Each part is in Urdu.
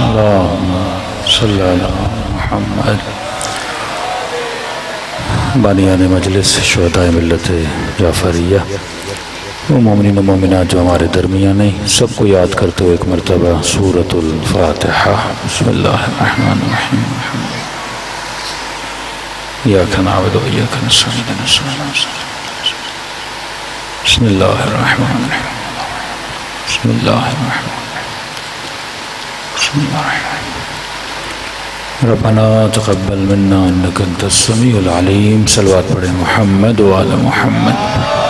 اللہم صلی علی محمد بانیان مجلس شہداء ملت جعفریہ وہ مومنین و مومنات جو ہمارے درمیان ہیں سب کو یاد کرتے ہوئے ایک مرتبہ سورۃ الفاتحہ بسم اللہ الرحمن الرحیم ایاک نعبد و ایاک نستعین بسم اللہ الرحمن الرحیم بسم اللہ الرحمن ربنا تقبل منا انك انت السميع العليم صلوات پڑھیں محمد وعلى محمد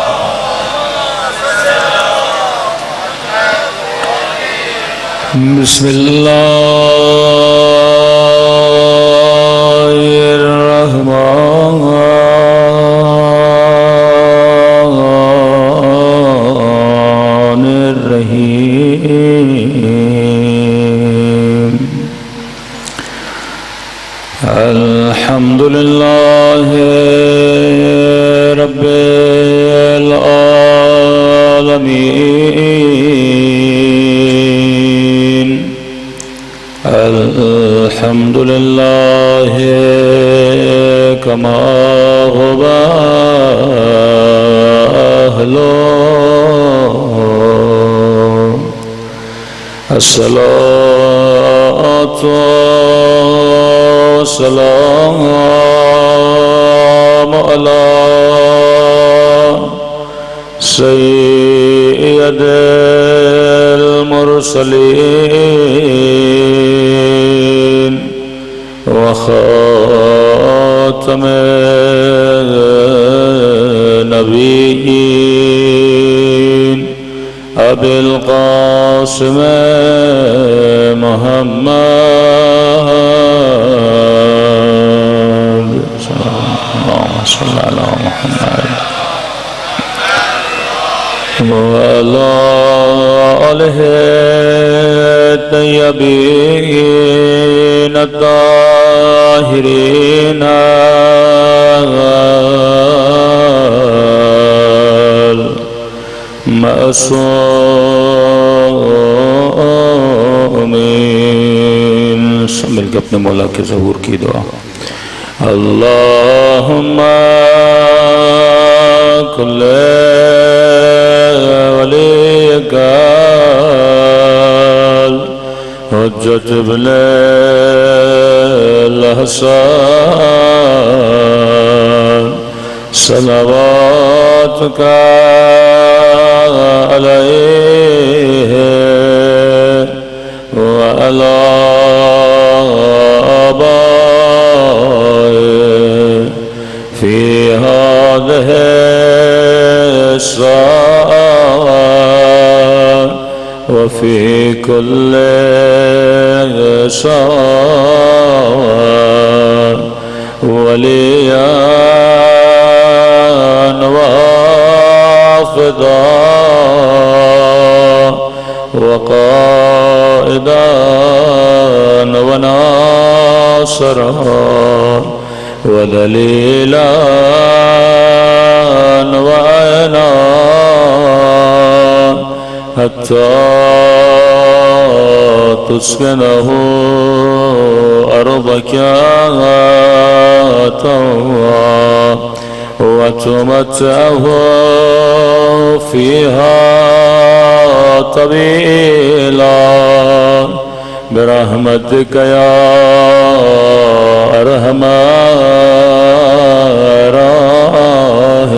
بسم اللہ الرحمن الرحیم الحمد للہ رب العالمین الحمد للہ کما هو أهله الصلاة والسلام على سيد المرسلين وخاتم النبيين أبي القاسم محمد اللهم صل على محمد وعلى آله الطيبين الطاهرين معصومین سب مل کے اپنے مولا کے ظہور کی دعا اللہم کل ولیک حجت ابن الحسن صلواتک علیہ وعلی آبائه فی هذه الساعة وفي كل ساعة وليا وافدا وقائدا وناصرا ودليلا وعينا حتى تسكنه أرضك طوعا وتمتعه فيها طويلا برحمتك يا أرحم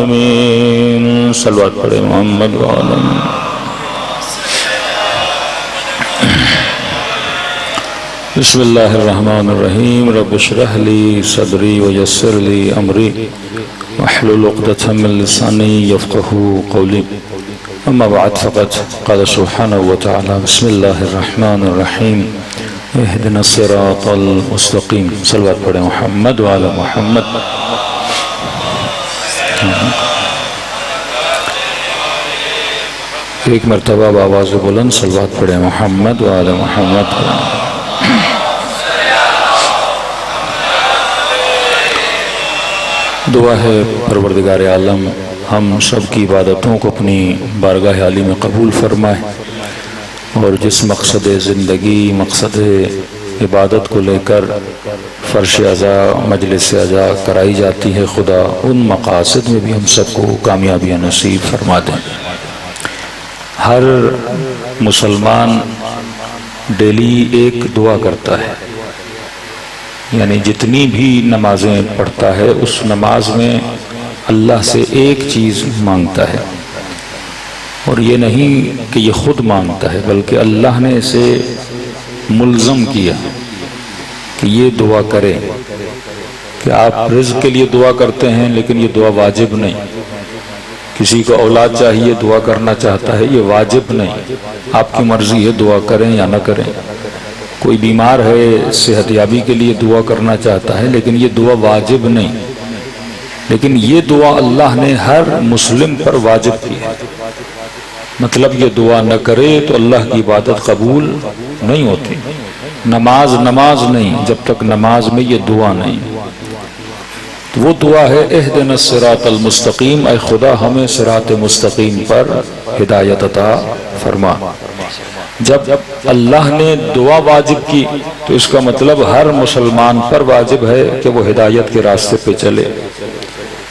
الراحمين صلوات پڑھے محمد وعلى بسم اللہ الرحمن الرحیم رب اشرح لی صدری ویسر لی امری واحلل عقدۃ من لسانی یفقهوا قولی اما بعد فقد قال سبحانه وتعالى بسم اللہ الرحمن الرحیم اهدنا الصراط المستقیم صلوات پڑھے محمد وعلى محمد ایک مرتبہ بآواز بلند صلوات پڑھے محمد وعلى محمد دعا ہے پروردگار عالم ہم سب کی عبادتوں کو اپنی بارگاہ عالی میں قبول فرمائے، اور جس مقصد زندگی، مقصد عبادت کو لے کر فرش عزا، مجلس عزا کرائی جاتی ہے، خدا ان مقاصد میں بھی ہم سب کو کامیابیاں نصیب فرما دیں۔ ہر مسلمان ڈیلی ایک دعا کرتا ہے، یعنی جتنی بھی نمازیں پڑھتا ہے اس نماز میں اللہ سے ایک چیز مانگتا ہے، اور یہ نہیں کہ یہ خود مانگتا ہے بلکہ اللہ نے اسے ملزم کیا کہ یہ دعا کرے۔ کہ آپ رزق کے لیے دعا کرتے ہیں لیکن یہ دعا واجب نہیں، کسی کو اولاد چاہیے دعا کرنا چاہتا ہے، یہ واجب نہیں، آپ کی مرضی ہے دعا کریں یا نہ کریں۔ کوئی بیمار ہے صحت یابی کے لیے دعا کرنا چاہتا ہے لیکن یہ دعا واجب نہیں، لیکن یہ دعا اللہ نے ہر مسلم پر واجب کی ہے۔ مطلب یہ دعا نہ کرے تو اللہ کی عبادت قبول نہیں ہوتی۔ نماز نہیں جب تک نماز میں یہ دعا نہیں، تو وہ دعا ہے اہدنا الصراط المستقیم، اے خدا ہمیں صراط مستقیم پر ہدایت عطا فرما۔ جب اللہ نے دعا واجب کی تو اس کا مطلب ہر مسلمان پر واجب ہے کہ وہ ہدایت کے راستے پہ چلے،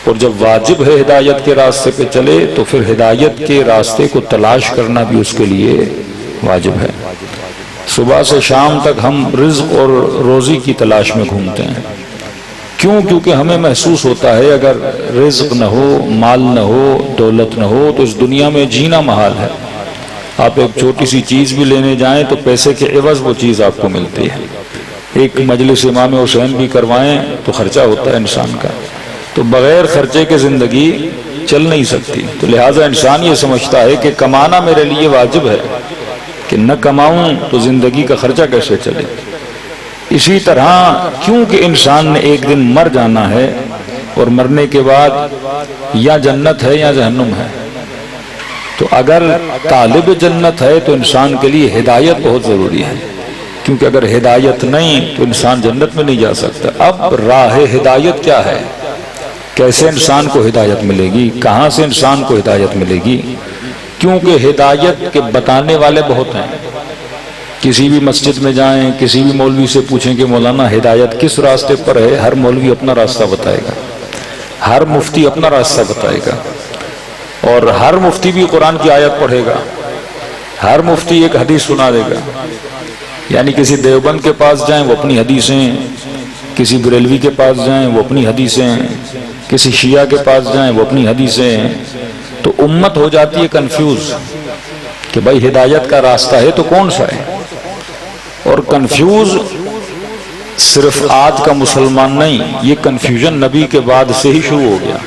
اور جب واجب ہے ہدایت کے راستے پہ چلے تو پھر ہدایت کے راستے کو تلاش کرنا بھی اس کے لیے واجب ہے۔ صبح سے شام تک ہم رزق اور روزی کی تلاش میں گھومتے ہیں، کیونکہ ہمیں محسوس ہوتا ہے اگر رزق نہ ہو، مال نہ ہو، دولت نہ ہو تو اس دنیا میں جینا محال ہے۔ آپ ایک چھوٹی سی چیز بھی لینے جائیں تو پیسے کے عوض وہ چیز آپ کو ملتی ہے۔ ایک مجلس امام حسین بھی کروائیں تو خرچہ ہوتا ہے انسان کا، تو بغیر خرچے کے زندگی چل نہیں سکتی۔ تو لہٰذا انسان یہ سمجھتا ہے کہ کمانا میرے لیے واجب ہے، کہ نہ کماؤں تو زندگی کا خرچہ کیسے چلے۔ اسی طرح کیونکہ انسان نے ایک دن مر جانا ہے، اور مرنے کے بعد یا جنت ہے یا جہنم ہے، تو اگر طالب جنت ہے تو انسان کے لیے ہدایت بہت ضروری ہے، کیونکہ اگر ہدایت نہیں تو انسان جنت میں نہیں جا سکتا۔ اب راہ ہدایت کیا ہے؟ کیسے انسان کو ہدایت ملے گی؟ کہاں سے انسان کو ہدایت ملے گی؟ کیونکہ ہدایت کے بتانے والے بہت ہیں۔ کسی بھی مسجد میں جائیں، کسی بھی مولوی سے پوچھیں کہ مولانا ہدایت کس راستے پر ہے، ہر مولوی اپنا راستہ بتائے گا، ہر مفتی اپنا راستہ بتائے گا، اور ہر مفتی بھی قرآن کی آیت پڑھے گا، ہر مفتی ایک حدیث سنا دے گا۔ یعنی کسی دیوبند کے پاس جائیں وہ اپنی حدیثیں، کسی بریلوی کے پاس جائیں وہ اپنی حدیثیں، کسی شیعہ کے پاس جائیں وہ اپنی حدیثیں، تو امت ہو جاتی ہے کنفیوز کہ بھائی ہدایت کا راستہ ہے تو کون سا ہے۔ اور کنفیوز صرف آج کا مسلمان نہیں، یہ کنفیوژن نبی کے بعد سے ہی شروع ہو گیا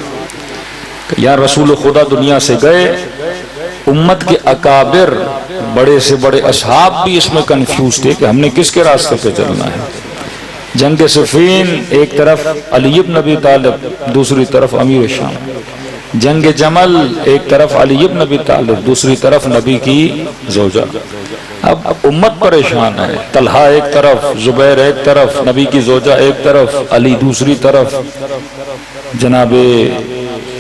کہ یا رسول خدا دنیا سے گئے، امت کے اکابر بڑے سے بڑے اصحاب بھی اس میں کنفیوز تھے کہ ہم نے کس کے راستے پہ چلنا ہے۔ جنگ صفین ایک طرف علی بن ابی طالب، دوسری طرف امیر شام۔ جنگ جمل ایک طرف علی بن ابی طالب، دوسری طرف نبی کی زوجہ۔ اب امت پریشان ہے، طلحہ ایک طرف، زبیر ایک طرف، نبی کی زوجہ ایک طرف، علی دوسری طرف، جناب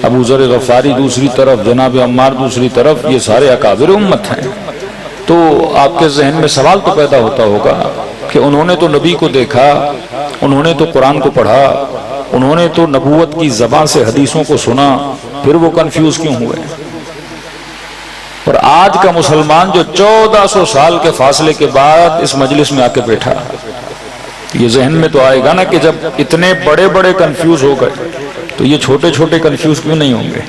ابو ذر غفاری دوسری طرف، جناب عمار دوسری طرف، یہ سارے اکابر امت ہیں۔ تو آپ کے ذہن میں سوال تو پیدا ہوتا ہوگا کہ انہوں نے تو نبی کو دیکھا، انہوں نے تو قرآن کو پڑھا، انہوں نے تو نبوت کی زبان سے حدیثوں کو سنا، پھر وہ کنفیوز کیوں ہوئے؟ اور آج کا مسلمان جو 1400 سال کے فاصلے کے بعد اس مجلس میں آ کے بیٹھا، یہ ذہن میں تو آئے گا نا کہ جب اتنے بڑے بڑے کنفیوز ہو گئے تو یہ چھوٹے چھوٹے کنفیوز کیوں نہیں ہوں گے؟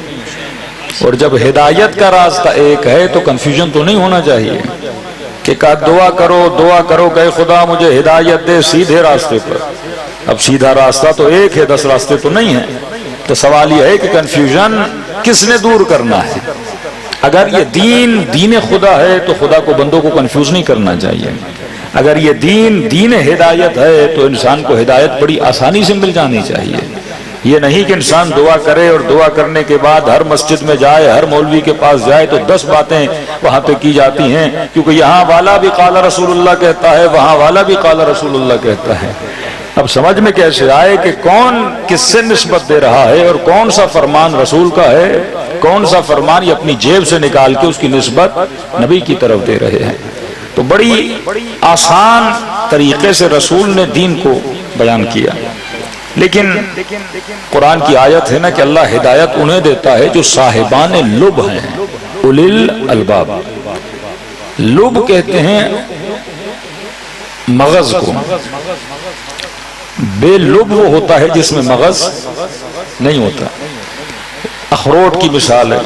اور جب ہدایت کا راستہ ایک ہے تو کنفیوژن تو نہیں ہونا چاہیے کہ دعا کرو کہ خدا مجھے ہدایت دے سیدھے راستے پر۔ اب سیدھا راستہ تو ایک ہے، 10 راستے تو نہیں ہیں۔ تو سوال یہ ہے کہ کنفیوژن کس نے دور کرنا ہے؟ اگر یہ دین خدا ہے تو خدا کو بندوں کو کنفیوز نہیں کرنا چاہیے۔ اگر یہ دین ہدایت ہے تو انسان کو ہدایت بڑی آسانی سے مل جانی چاہیے۔ یہ نہیں کہ انسان دعا کرے اور دعا کرنے کے بعد ہر مسجد میں جائے، ہر مولوی کے پاس جائے تو 10 باتیں وہاں پہ کی جاتی ہیں، کیونکہ یہاں والا بھی قال رسول اللہ کہتا ہے، وہاں والا بھی قال رسول اللہ کہتا ہے۔ اب سمجھ میں کیسے آئے کہ کون کس سے نسبت دے رہا ہے اور کون سا فرمان رسول کا ہے، کون سا فرمان یہ اپنی جیب سے نکال کے اس کی نسبت نبی کی طرف دے رہے ہیں۔ تو بڑی آسان طریقے سے رسول نے دین کو بیان کیا، لیکن قرآن کی آیت ہے نا کہ اللہ ہدایت انہیں دیتا ہے جو صاحبان لب ہیں، اولی الالباب۔ لب کہتے ہیں مغز کو، بے لب وہ ہوتا ہے جس میں مغز نہیں ہوتا۔ اخروٹ کی مثال ہے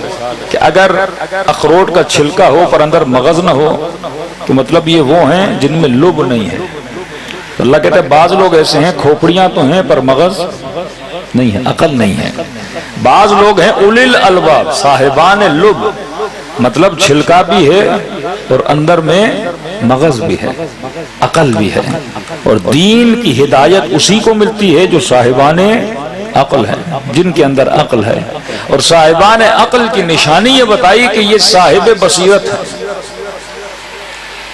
کہ اگر اخروٹ کا چھلکا ہو پر اندر مغز نہ ہو تو مطلب یہ وہ ہیں جن میں لب نہیں ہے۔ اللہ کہتا ہے بعض لوگ ایسے ہیں کھوپڑیاں تو ہیں پر مغز نہیں ہے، عقل نہیں ہے۔ بعض لوگ ہیں اولی الالباب، صاحبان لب، مطلب چھلکا بھی ہے اور اندر میں مغز بھی ہے، عقل بھی ہے۔ اور دین کی ہدایت اسی کو ملتی ہے جو صاحبان عقل ہے، جن کے اندر عقل ہے۔ اور صاحبان عقل کی نشانی یہ بتائی کہ یہ صاحب بصیرت ہے۔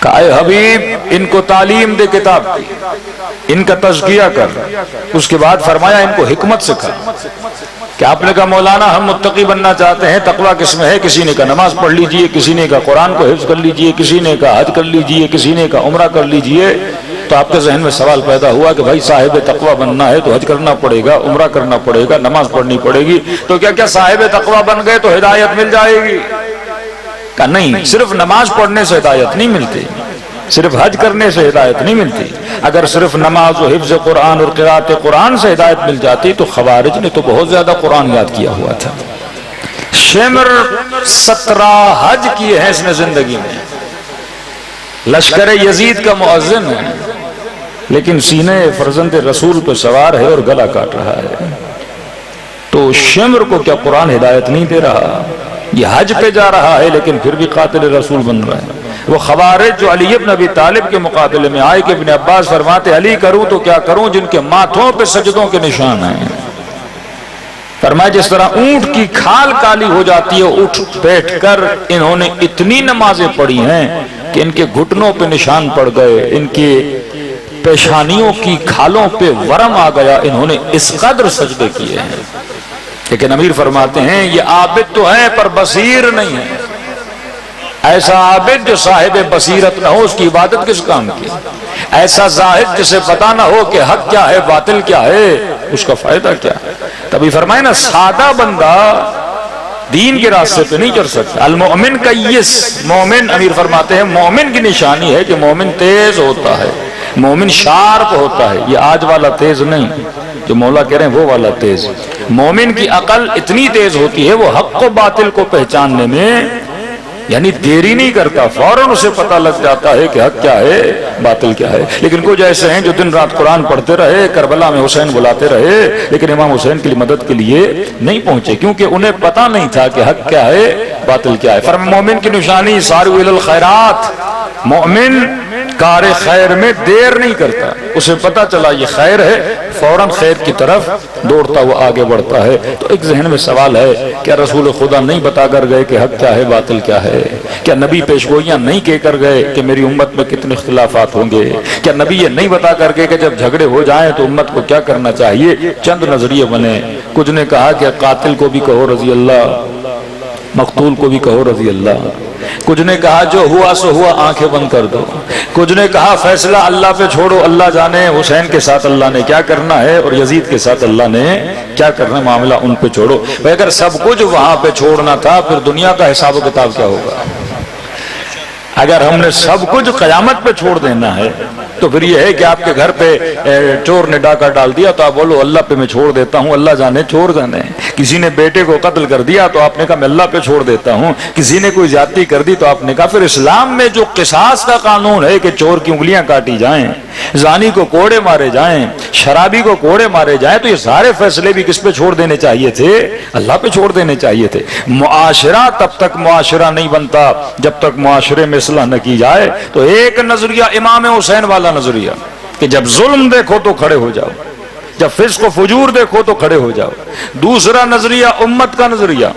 کہ اے حبیب ان کو تعلیم دے کتاب کی، ان کا تزکیہ کر، اس کے بعد فرمایا ان کو حکمت سکھا۔ کہ آپ نے کہا مولانا ہم متقی بننا چاہتے ہیں، تقویٰ کس میں ہے؟ کسی نے کہا نماز پڑھ لیجئے، کسی نے کہا قرآن کو حفظ کر لیجئے، کسی نے کہا حج کر لیجئے، کسی نے کہا عمرہ کر لیجئے۔ تو آپ کے ذہن میں سوال پیدا ہوا کہ بھائی صاحب تقویٰ بننا ہے تو حج کرنا پڑے گا، عمرہ کرنا پڑے گا، نماز پڑھنی پڑے گی، تو کیا صاحب تقویٰ بن گئے تو ہدایت مل جائے گی؟ کہ نہیں، صرف نماز پڑھنے سے ہدایت نہیں ملتی، صرف حج کرنے سے ہدایت نہیں ملتی۔ اگر صرف نماز و حفظ قرآن اور قرات قرآن سے ہدایت مل جاتی تو خوارج نے تو بہت زیادہ قرآن یاد کیا ہوا تھا۔ شمر 17 حج کیے ہیں اس نے زندگی میں، لشکر یزید کا مؤذن ہے، لیکن سینے فرزند رسول پہ سوار ہے اور گلا کاٹ رہا ہے۔ تو شمر کو کیا قرآن ہدایت نہیں دے رہا؟ یہ حج پہ جا رہا ہے لیکن پھر بھی قاتل رسول بن رہا ہے۔ وہ خوارج جو علی ابن ابی طالب کے مقابلے میں آئے کہ ابن عباس فرماتے علی کروں تو کیا کروں جن کے ماتھوں پہ سجدوں کے نشان ہیں۔ فرمایا جس طرح اونٹ کی کھال کالی ہو جاتی ہے اٹھ بیٹھ کر انہوں نے اتنی نمازیں پڑھی ہیں کہ ان کے گھٹنوں پہ نشان پڑ گئے، ان کے پیشانیوں کی کھالوں پہ ورم آ گیا، انہوں نے اس قدر سجدے کیے ہیں۔ لیکن امیر فرماتے ہیں یہ عابد تو ہے پر بصیر نہیں ہے۔ ایسا عابد جو صاحب بصیرت نہ ہو اس کی عبادت کس کام کی؟ ایسا زاہد جسے پتا نہ ہو کہ حق کیا ہے باطل کیا ہے، اس کا فائدہ کیا؟ تبھی فرمائے نا سادہ بندہ دین کے راستے پہ نہیں چل سکتا۔ المؤمن کیس، مومن امیر فرماتے ہیں مومن کی نشانی ہے کہ مومن تیز ہوتا ہے، مومن شارپ ہوتا ہے، یہ آج والا تیز نہیں جو مولا کہہ رہے ہیں وہ والا تیز۔ مومن کی عقل اتنی تیز ہوتی ہے وہ حق و باطل کو پہچاننے میں یعنی دیری نہیں کرتا، فوراً اسے پتہ لگ جاتا ہے کہ حق کیا ہے باطل کیا ہے۔ لیکن کچھ ایسے ہیں جو دن رات قرآن پڑھتے رہے، کربلا میں حسین بلاتے رہے، لیکن امام حسین کی مدد کے لیے نہیں پہنچے کیونکہ انہیں پتہ نہیں تھا کہ حق کیا ہے باطل کیا ہے۔ فرمایا مومن کی نشانی سارعوا الی الخیرات، مومن کار خیر میں دیر نہیں کرتا، اسے پتہ چلا یہ خیر ہے فوراً خیر کی طرف دوڑتا وہ آگے بڑھتا ہے۔ تو ایک ذہن میں سوال ہے کیا رسول خدا نہیں بتا کر گئے کہ حق کیا ہے باطل کیا ہے؟ کیا نبی پیشگوئیاں نہیں کہہ کر گئے کہ میری امت میں کتنے اختلافات ہوں گے؟ کیا نبی یہ نہیں بتا کر گئے کہ جب جھگڑے ہو جائیں تو امت کو کیا کرنا چاہیے؟ چند نظریے بنے، کچھ نے کہا کہ قاتل کو بھی کہو رضی اللہ، مقتول کو بھی کہو رضی اللہ، کچھ نے کہا جو ہوا سو ہوا آنکھیں بند کر دو، کچھ نے کہا فیصلہ اللہ پہ چھوڑو، اللہ جانے حسین کے ساتھ اللہ نے کیا کرنا ہے اور یزید کے ساتھ اللہ نے کیا کرنا ہے، معاملہ ان پہ چھوڑو۔ اگر سب کچھ وہاں پہ چھوڑنا تھا پھر دنیا کا حساب و کتاب کیا ہوگا؟ اگر ہم نے سب کچھ قیامت پہ چھوڑ دینا ہے تو پھر یہ ہے کہ آپ کے گھر پہ چور نے ڈاکہ ڈال دیا تو آپ بولو اللہ پہ میں چھوڑ دیتا ہوں، اللہ جانے چور جانے۔ کسی نے بیٹے کو قتل کر دیا تو آپ نے کہا میں اللہ پہ چھوڑ دیتا ہوں، کسی نے کوئی زیادتی کر دی تو آپ نے کہا پھر اسلام میں جو قصاص کا قانون ہے کہ چور کی انگلیاں کاٹی جائیں، زانی کو کوڑے مارے جائیں، شرابی کو کوڑے مارے جائیں، تو یہ سارے فیصلے بھی کس پہ چھوڑ دینے چاہیے تھے؟ اللہ پہ چھوڑ دینے چاہیے تھے۔ معاشرہ تب تک معاشرہ نہیں بنتا جب تک معاشرے میں اصلاح نہ کی جائے۔ تو ایک نظریہ امام حسین والا نظریہ کہ جب ظلم دیکھو تو کھڑے ہو جاؤ، جب فسق و فجور دیکھو تو کھڑے ہو جاؤ۔ دوسرا نظریہ امت کا نظریہ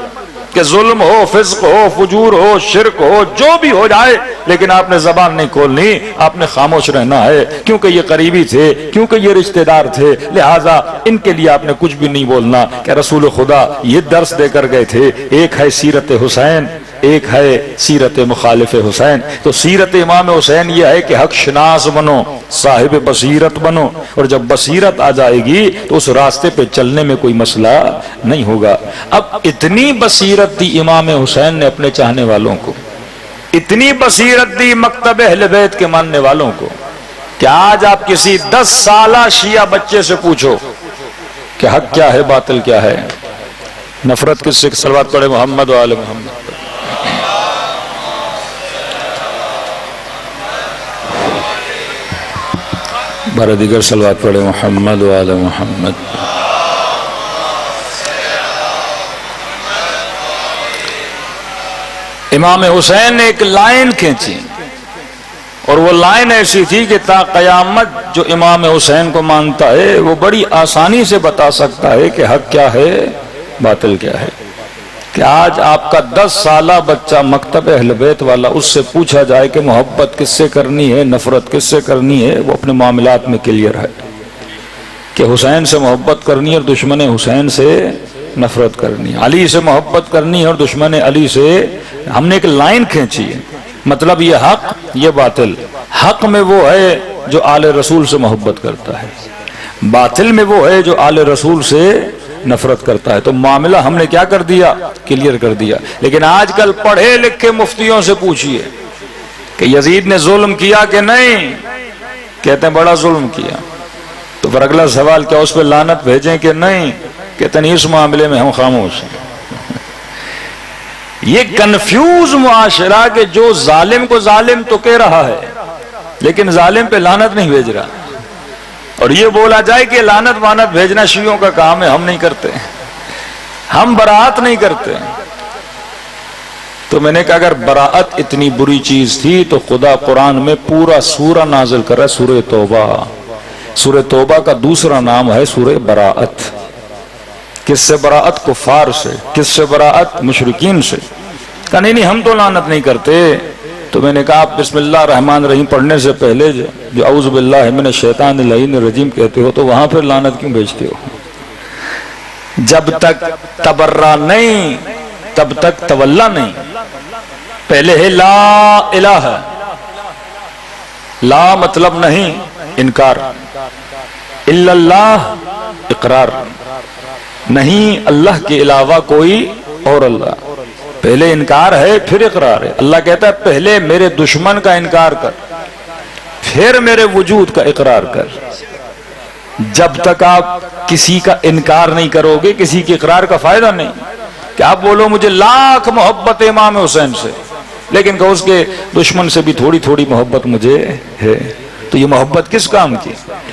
کہ کہ ظلم ہو، فسق ہو، فجور ہو، شرک ہو، جو بھی ہو جائے، لیکن آپ نے زبان نہیں کھولنی، آپ نے خاموش رہنا ہے، کیونکہ یہ قریبی تھے، کیونکہ یہ رشتہ دار تھے، لہٰذا ان کے لیے آپ نے کچھ بھی نہیں بولنا۔ کہ رسول خدا یہ درس دے کر گئے تھے، ایک ہے سیرت حسین، ایک ہے سیرت مخالف حسین۔ تو سیرت امام حسین یہ ہے کہ حق شناس بنو، صاحب بصیرت بنو، اور جب بصیرت آ جائے گی تو اس راستے پہ چلنے میں کوئی مسئلہ نہیں ہوگا۔ اب اتنی بصیرت دی امام حسین نے اپنے چاہنے والوں کو، اتنی بصیرت دی مکتب اہل بیت کے ماننے والوں کو، کہ آج آپ کسی 10 سالہ شیعہ بچے سے پوچھو کہ حق کیا ہے، باطل کیا ہے، نفرت کس سے، صلوات پڑھے محمد و آل محمد۔ بارہ دیگر صلوات پڑھے محمد و آل محمد۔ امام حسین نے ایک لائن کھینچی، اور وہ لائن ایسی تھی کہ تا قیامت جو امام حسین کو مانتا ہے وہ بڑی آسانی سے بتا سکتا ہے کہ حق کیا ہے، باطل کیا ہے۔ کہ آج آپ کا 10 سالہ بچہ مکتب اہل بیت والا، اس سے پوچھا جائے کہ محبت کس سے کرنی ہے، نفرت کس سے کرنی ہے، وہ اپنے معاملات میں کلیئر ہے کہ حسین سے محبت کرنی ہے اور دشمن حسین سے نفرت کرنی ہے، علی سے محبت کرنی ہے اور دشمن علی سے۔ ہم نے ایک لائن کھینچی ہے، مطلب یہ حق، یہ باطل۔ حق میں وہ ہے جو آل رسول سے محبت کرتا ہے، باطل میں وہ ہے جو آل رسول سے نفرت کرتا ہے۔ تو معاملہ ہم نے کیا کر دیا، کلیئر کر دیا۔ لیکن آج کل پڑھے لکھے مفتیوں سے پوچھئے کہ یزید نے ظلم کیا کہ نہیں، کہتے ہیں بڑا ظلم کیا۔ تو پھر اگلا سوال، کیا اس پہ لعنت بھیجیں کہ نہیں، کہتے ہیں اس معاملے میں ہم خاموش ہیں۔ یہ کنفیوز معاشرہ کہ جو ظالم کو ظالم تو کہہ رہا ہے لیکن ظالم پہ لعنت نہیں بھیج رہا، اور یہ بولا جائے کہ لعنت وانت بھیجنا شیعوں کا کام ہے، ہم نہیں کرتے، ہم براءت نہیں کرتے۔ تو میں نے کہا اگر براءت اتنی بری چیز تھی تو خدا قرآن میں پورا سورہ نازل کر رہا ہے، سورہ توبہ۔ سورہ توبہ کا دوسرا نام ہے سورہ براءت۔ کس سے براءت؟ کفار سے۔ کس سے براءت؟ مشرکین سے۔ کہا نہیں ہم تو لعنت نہیں کرتے۔ تو میں نے کہا آپ بسم اللہ الرحمن الرحیم پڑھنے سے پہلے جو اعوذ باللہ من الشیطان اللعین الرجیم کہتے ہو تو وہاں پھر لعنت کیوں بھیجتے ہو؟ جب تک تبرہ نہیں تب تک تولا نہیں۔ پہلے ہے لا الہ، لا مطلب نہیں انکار، الا اللہ اقرار، نہیں اللہ کے علاوہ کوئی اور اللہ۔ پہلے انکار ہے پھر اقرار ہے۔ اللہ کہتا ہے پہلے میرے دشمن کا انکار کر، پھر میرے وجود کا اقرار کر۔ جب تک آپ کسی کا انکار نہیں کرو گے کسی کے اقرار کا فائدہ نہیں۔ کہ آپ بولو مجھے لاکھ محبت امام حسین سے لیکن کہ اس کے دشمن سے بھی تھوڑی تھوڑی محبت مجھے ہے، تو یہ محبت کس کام کی؟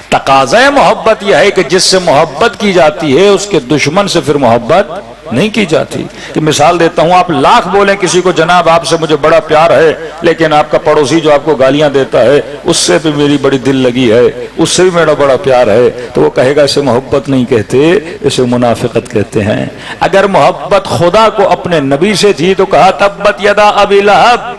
تقاضا محبت یہ ہے کہ جس سے محبت کی جاتی ہے اس کے دشمن سے پھر محبت نہیں کی جاتی۔ کہ مثال دیتا ہوں، آپ لاکھ بولیں کسی کو جناب آپ سے مجھے بڑا پیار ہے، لیکن آپ کا پڑوسی جو آپ کو گالیاں دیتا ہے اس سے بھی میری بڑی دل لگی ہے، اس سے بھی میرا بڑا پیار ہے، تو وہ کہے گا اسے محبت نہیں کہتے، اسے منافقت کہتے ہیں۔ اگر محبت خدا کو اپنے نبی سے تھی تو کہا تبت یدا ابی لہب،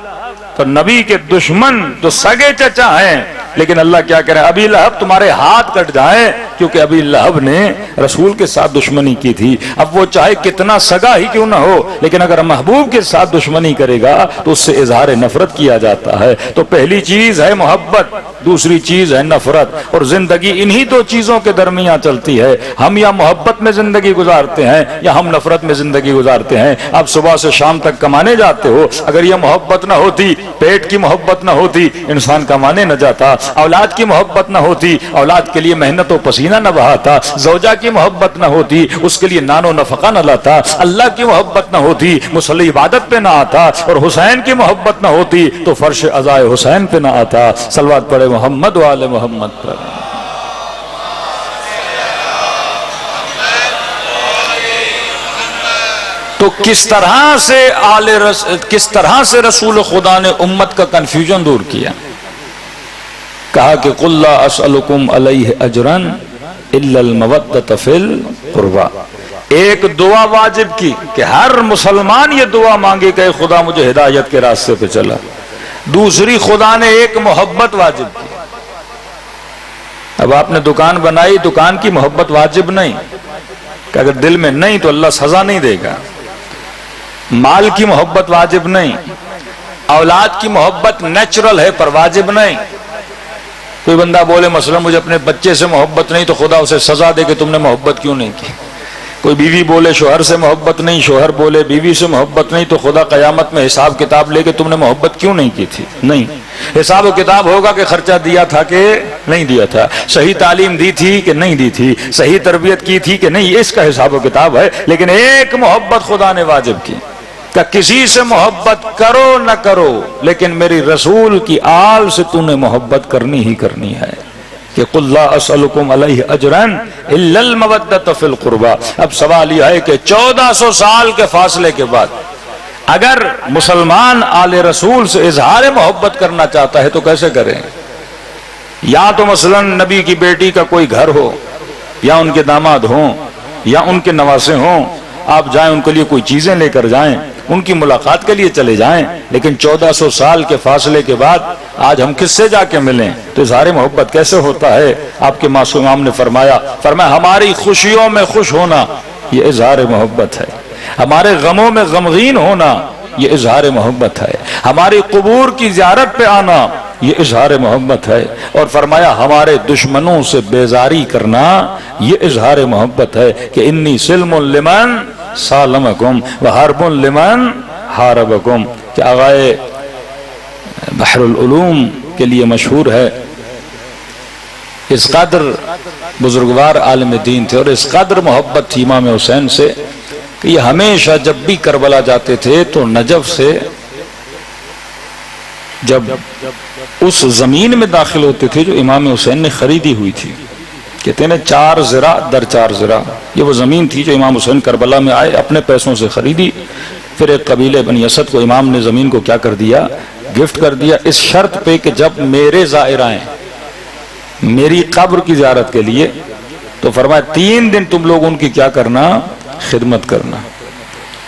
تو نبی کے دشمن جو سگے چچا ہیں، لیکن اللہ کیا کہہ رہا ہے ابی لہب تمہارے ہاتھ کٹ جائیں، کیونکہ ابی لہب نے رسول کے ساتھ دشمنی کی تھی۔ اب وہ چاہے کتنا سگا ہی کیوں نہ ہو لیکن اگر محبوب کے ساتھ دشمنی کرے گا تو اس سے اظہار نفرت کیا جاتا ہے۔ تو پہلی چیز ہے محبت، دوسری چیز ہے نفرت، اور زندگی انہی دو چیزوں کے درمیان چلتی ہے۔ ہم یا محبت میں زندگی گزارتے ہیں یا ہم نفرت میں زندگی گزارتے ہیں۔ اب صبح سے شام تک کمانے جاتے ہو، اگر یہ محبت نہ ہوتی، پیٹ کی محبت نہ ہوتی، انسان کمانے نہ جاتا۔ اولاد کی محبت نہ ہوتی، اولاد کے لیے محنت و پسینہ نہ بہاتا۔ زوجہ کی محبت نہ ہوتی، اس کے لیے نان و نفقہ نہ لاتا۔ اللہ کی محبت نہ ہوتی، مصلی عبادت پہ نہ آتا، اور حسین کی محبت نہ ہوتی تو فرش عزائے حسین پہ نہ آتا۔ صلوات پڑھے محمد و آل محمد پر۔ تو کس طرح سے رسول خدا نے امت کا کنفیوژن دور کیا؟ کہا کہ قُلْ لَا أَسْأَلُكُمْ عَلَيْهِ أَجْرًا إِلَّا الْمَوَدَّةَ فِي الْقُرْبَى۔ ایک دعا واجب کی کہ ہر مسلمان یہ دعا مانگے کہ خدا مجھے ہدایت کے راستے پہ چلا. دوسری خدا نے ایک محبت واجب کی. اب آپ نے دکان بنائی، دکان کی محبت واجب نہیں کہ اگر دل میں نہیں تو اللہ سزا نہیں دے گا. مال کی محبت واجب نہیں، اولاد کی محبت نیچرل ہے پر واجب نہیں. کوئی بندہ بولے مثلا مجھے اپنے بچے سے محبت نہیں تو خدا اسے سزا دے کہ تم نے محبت کیوں نہیں کی. کوئی بیوی بولے شوہر سے محبت نہیں، شوہر بولے بیوی سے محبت نہیں تو خدا قیامت میں حساب کتاب لے کے تم نے محبت کیوں نہیں کی تھی. نہیں، حساب و کتاب ہوگا کہ خرچہ دیا تھا کہ نہیں دیا تھا، صحیح تعلیم دی تھی کہ نہیں دی تھی، صحیح تربیت کی تھی کہ نہیں، اس کا حساب و کتاب ہے. لیکن ایک محبت خدا نے واجب کی کہ کسی سے محبت کرو نہ کرو لیکن میری رسول کی آل سے تو نے محبت کرنی ہی کرنی ہے. کہ قُلْ لَا أَسْأَلُكُمْ عَلَيْهِ أَجْرًا إِلَّا الْمَوَدَّةَ فِي الْقُرْبَى. اب سوال یہ ہے کہ 1400 سال کے فاصلے کے بعد اگر مسلمان آل رسول سے اظہار محبت کرنا چاہتا ہے تو کیسے کریں؟ یا تو مثلا نبی کی بیٹی کا کوئی گھر ہو یا ان کے داماد ہوں یا ان کے نواسے ہوں، آپ جائیں ان کے لیے کوئی چیزیں لے کر جائیں، ان کی ملاقات کے لیے چلے جائیں. لیکن 1400 سال کے فاصلے کے بعد آج ہم کس سے جا کے ملیں تو اظہار محبت کیسے ہوتا ہے؟ آپ کے معصوم امام نے فرمایا ہماری خوشیوں میں خوش ہونا یہ اظہار محبت ہے، ہمارے غموں میں غمگین ہونا یہ اظہار محبت ہے، ہماری قبور کی زیارت پہ آنا یہ اظہار محبت ہے. اور فرمایا ہمارے دشمنوں سے بیزاری کرنا یہ اظہار محبت ہے کہ انی سلم لمن سالمکم وحرب لمن حاربکم. کہ آغائے بحر العلوم کے لیے مشہور ہے، اس قدر بزرگوار عالم دین تھے اور اس قدر محبت تھی امام حسین سے کہ یہ ہمیشہ جب بھی کربلا جاتے تھے تو نجف سے جب اس زمین میں داخل ہوتے تھے جو امام حسین نے خریدی ہوئی تھی، کہتے ہیں 4 ذرا در 4 ذرا، یہ وہ زمین تھی جو امام حسین کربلا میں آئے اپنے پیسوں سے خریدی. پھر ایک قبیلے بنی اسد کو امام نے زمین کو کیا کر دیا؟ گفٹ کر دیا، اس شرط پہ کہ جب میرے زائر آئیں میری قبر کی زیارت کے لیے تو فرمایا 3 دن تم لوگ ان کی کیا کرنا؟ خدمت کرنا.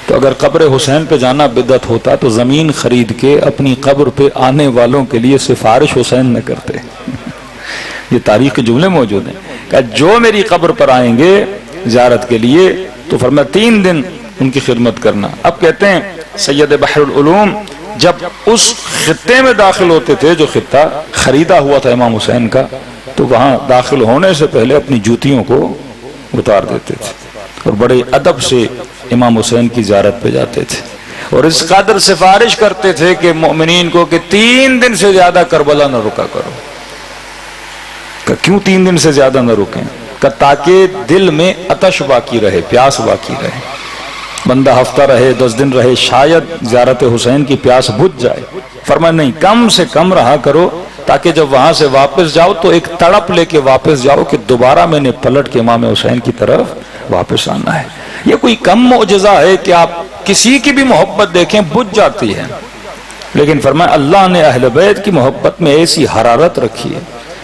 تو اگر قبر حسین پہ جانا بدعت ہوتا تو زمین خرید کے اپنی قبر پہ آنے والوں کے لیے سفارش حسین نہ کرتے. یہ تاریخ کے جملے موجود ہیں کہ جو میری قبر پر آئیں گے زیارت کے لیے تو فرمایا 3 دن ان کی خدمت کرنا. اب کہتے ہیں سید بحر العلوم جب اس خطے میں داخل ہوتے تھے جو خطہ خریدا ہوا تھا امام حسین کا تو وہاں داخل ہونے سے پہلے اپنی جوتیوں کو اتار دیتے تھے اور بڑے ادب سے امام حسین کی زیارت پہ جاتے تھے اور اس قدر سفارش کرتے تھے کہ مومنین کو کہ 3 دن سے زیادہ کربلا نہ رکا کرو. کہ کیوں 3 دن سے زیادہ نہ رکیں؟ کہ تاکہ دل میں عطش باقی رہے، پیاس باقی رہے. بندہ ہفتہ رہے 10 دن رہے شاید زیارت حسین کی پیاس بجھ جائے. فرمایا نہیں، کم سے کم رہا کرو تاکہ جب وہاں سے واپس جاؤ تو ایک تڑپ لے کے واپس جاؤ کہ دوبارہ میں نے پلٹ کے امام حسین کی طرف واپس آنا ہے. یہ کوئی کم معجزہ ہے کہ آپ کسی کی بھی محبت دیکھیں بجھ جاتی ہے، لیکن فرمایا اللہ نے اہل بیت کی محبت میں ایسی حرارت رکھی ہے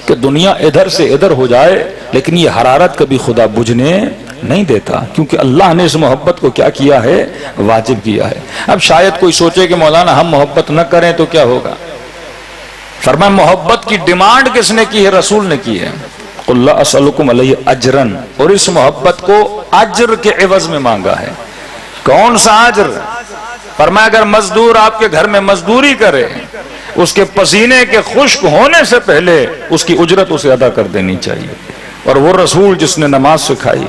کہ دنیا ادھر سے ادھر ہو جائے لیکن یہ حرارت کبھی خدا بجھنے نہیں دیتا، کیونکہ اللہ نے اس محبت کو کیا کیا ہے؟ واجب کیا ہے. اب شاید کوئی سوچے کہ مولانا ہم محبت نہ کریں تو کیا ہوگا؟ فرمایا محبت کی ڈیمانڈ کس نے کی ہے؟ رسول نے کی ہے. قُلْ لَا أَسْأَلُكُمْ عَلَيْهِ أَجْرًا، اور اس محبت کو اجر کے عوض میں مانگا ہے. کون سا اجر؟ فرمایا اگر مزدور آپ کے گھر میں مزدوری کرے اس کے پسینے کے خشک ہونے سے پہلے اس کی اجرت اسے ادا کر دینی چاہیے. اور وہ رسول جس نے نماز سکھائی،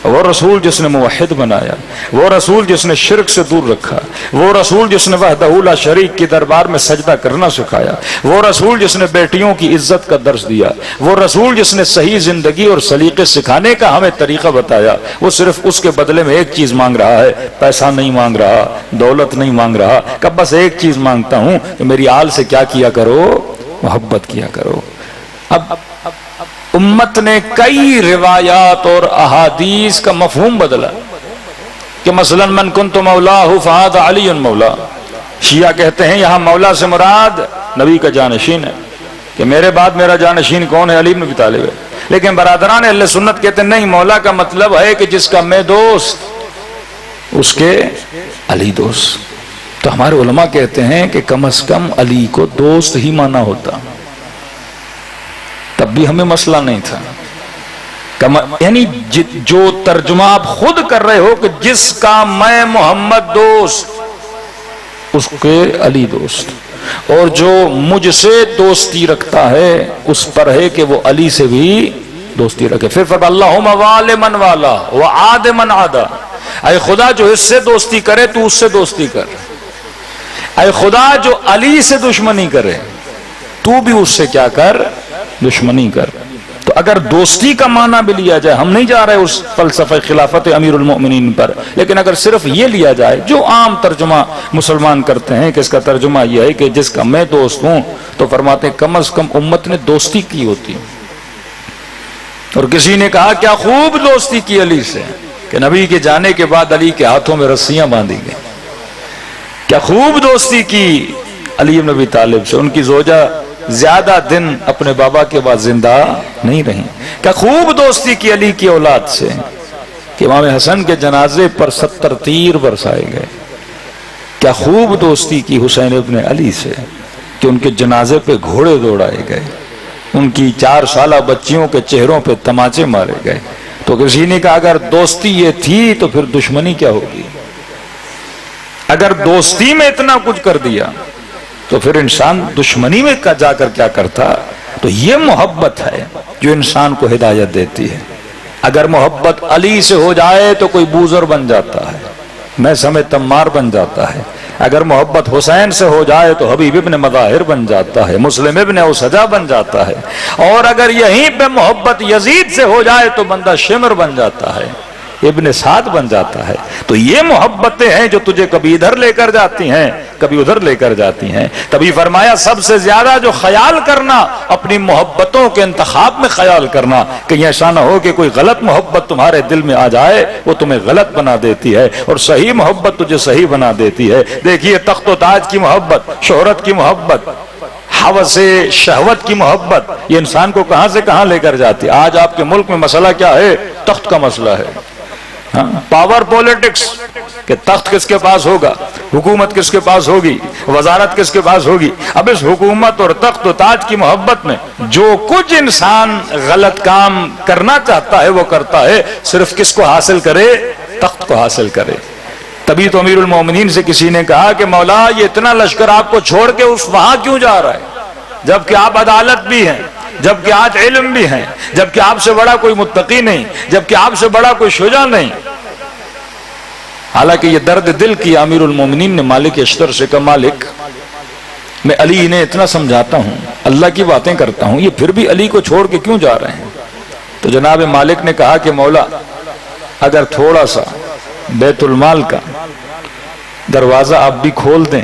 وہ رسول جس نے موحد بنایا، وہ رسول جس نے شرک سے دور رکھا، وہ رسول جس نے وحدہ لا شریک کی دربار میں سجدہ کرنا سکھایا، وہ رسول جس نے بیٹیوں کی عزت کا درس دیا، وہ رسول جس نے صحیح زندگی اور سلیقے سکھانے کا ہمیں طریقہ بتایا، وہ صرف اس کے بدلے میں ایک چیز مانگ رہا ہے، پیسہ نہیں مانگ رہا، دولت نہیں مانگ رہا، کہ بس ایک چیز مانگتا ہوں کہ میری آل سے کیا کیا کرو؟ محبت کیا کرو. اب امت نے کئی روایات اور احادیث کا مفہوم بدلا کہ مثلا من کنت مولاہ فہذا علی مولا. شیعہ کہتے ہیں یہاں مولا سے مراد نبی کا جانشین ہے کہ میرے بعد میرا جانشین کون ہے؟ علی بن ابی طالب ہے. لیکن برادران اہل سنت کہتے ہیں نہیں، مولا کا مطلب ہے کہ جس کا میں دوست اس کے علی دوست. تو ہمارے علماء کہتے ہیں کہ کم از کم علی کو دوست ہی مانا ہوتا، تب بھی ہمیں مسئلہ نہیں تھا. یعنی جو ترجمہ آپ خود کر رہے ہو کہ جس کا میں محمد دوست اس کے علی دوست، اور جو مجھ سے دوستی رکھتا ہے اس پر ہے کہ وہ علی سے بھی دوستی رکھے. پھر فرمایا اللہم وال من والا وعاد من عادا، اے خدا جو اس سے دوستی کرے تو اس سے دوستی کر، اے خدا جو علی سے دشمنی کرے تو بھی اس سے کیا کر، دشمنی کر. تو اگر دوستی کا معنی بھی لیا جائے، ہم نہیں جا رہے اس فلسفہ خلافت امیر المؤمنین پر، لیکن اگر صرف یہ لیا جائے جو عام ترجمہ مسلمان کرتے ہیں کہ اس کا ترجمہ یہ ہے کہ جس کا میں دوست ہوں، تو فرماتے ہیں کم از کم امت نے دوستی کی ہوتی. اور کسی نے کہا کیا خوب دوستی کی علی سے کہ نبی کے جانے کے بعد علی کے ہاتھوں میں رسیاں باندھی گئی. کیا خوب دوستی کی علی بن ابی طالب سے، ان کی زوجہ زیادہ دن اپنے بابا کے بعد زندہ نہیں رہی. کیا خوب دوستی کی علی کی اولاد سے کہ امام حسن کے جنازے پر 70 تیر برسائے گئے. کیا خوب دوستی کی حسین ابن علی سے کہ ان کے جنازے پہ گھوڑے دوڑائے گئے، ان کی 4 سالہ بچیوں کے چہروں پہ تماچے مارے گئے. تو کسی نے کہا اگر دوستی یہ تھی تو پھر دشمنی کیا ہوگی؟ اگر دوستی میں اتنا کچھ کر دیا تو پھر انسان دشمنی میں جا کر کیا کرتا؟ تو یہ محبت ہے جو انسان کو ہدایت دیتی ہے. اگر محبت علی سے ہو جائے تو کوئی بوزر بن جاتا ہے، میں سمے تمار بن جاتا ہے. اگر محبت حسین سے ہو جائے تو حبیب ابن مظاہر بن جاتا ہے، مسلم ابن اوسجا بن جاتا ہے. اور اگر یہیں پہ محبت یزید سے ہو جائے تو بندہ شمر بن جاتا ہے، ابن سعد بن جاتا ہے. تو یہ محبتیں ہیں جو تجھے کبھی ادھر لے کر جاتی ہیں کبھی ادھر لے کر جاتی ہیں. تبھی فرمایا سب سے زیادہ جو خیال کرنا اپنی محبتوں کے انتخاب میں خیال کرنا، کہیں ایسا نہ ہو کہ کوئی غلط محبت تمہارے دل میں آ جائے وہ تمہیں غلط بنا دیتی ہے اور صحیح محبت تجھے صحیح بنا دیتی ہے. دیکھیے تخت و تاج کی محبت، شہرت کی محبت، ہوس شہوت کی محبت، یہ انسان کو کہاں سے کہاں لے کر جاتی. آج آپ کے ملک میں مسئلہ کیا ہے؟ تخت کا مسئلہ ہے. پاور پولیٹکس کہ تخت کس کے پاس ہوگا، حکومت کس کے پاس ہوگی، وزارت کس کے پاس ہوگی. اب اس حکومت اور تخت و تاج کی محبت میں جو کچھ انسان غلط کام کرنا چاہتا ہے وہ کرتا ہے، صرف کس کو حاصل کرے؟ تخت کو حاصل کرے. تبھی تو امیر المومنین سے کسی نے کہا کہ مولا یہ اتنا لشکر آپ کو چھوڑ کے وہاں کیوں جا رہا ہے، جبکہ آپ عدالت بھی ہیں، جبکہ آج علم بھی ہیں، جبکہ آپ سے بڑا کوئی متقی نہیں، جبکہ آپ سے بڑا کوئی شجاع نہیں. حالانکہ یہ درد دل کی امیر المومنین نے مالک اشتر سے کہا مالک میں علی نے اتنا سمجھاتا ہوں، اللہ کی باتیں کرتا ہوں، یہ پھر بھی علی کو چھوڑ کے کیوں جا رہے ہیں؟ تو جناب مالک نے کہا کہ مولا اگر تھوڑا سا بیت المال کا دروازہ آپ بھی کھول دیں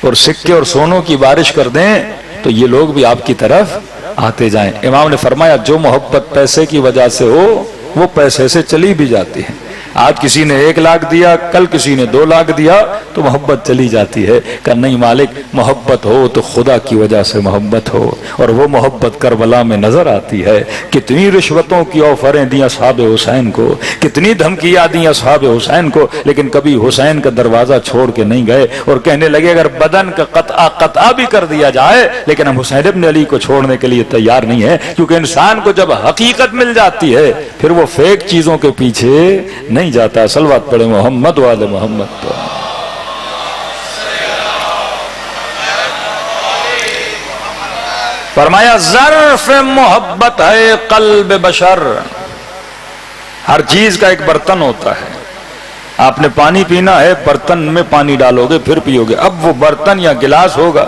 اور سکے اور سونوں کی بارش کر دیں تو یہ لوگ بھی آپ کی طرف آتے جائیں. امام نے فرمایا جو محبت پیسے کی وجہ سے ہو وہ پیسے سے چلی بھی جاتی ہے. آج کسی نے 1 لاکھ دیا، کل کسی نے 2 لاکھ دیا تو محبت چلی جاتی ہے. کہ نہیں مالک محبت ہو تو خدا کی وجہ سے محبت ہو، اور وہ محبت کربلا میں نظر آتی ہے. کتنی رشوتوں کی آفریں دی اصحاب حسین کو، کتنی دھمکیاں دی اصحاب حسین کو، لیکن کبھی حسین کا دروازہ چھوڑ کے نہیں گئے اور کہنے لگے اگر بدن کا قطع بھی کر دیا جائے لیکن ہم حسین ابن علی کو چھوڑنے کے لیے تیار نہیں ہے. کیونکہ انسان کو جب حقیقت مل جاتی ہے پھر وہ فیک چیزوں کے پیچھے نہیں جاتا. صلوات پڑھے محمد وآل محمد. فرمایا ظرف محبت ہے قلب بشر. ہر چیز کا ایک برتن ہوتا ہے. آپ نے پانی پینا ہے، برتن میں پانی ڈالو گے پھر پیو گے. اب وہ برتن یا گلاس ہوگا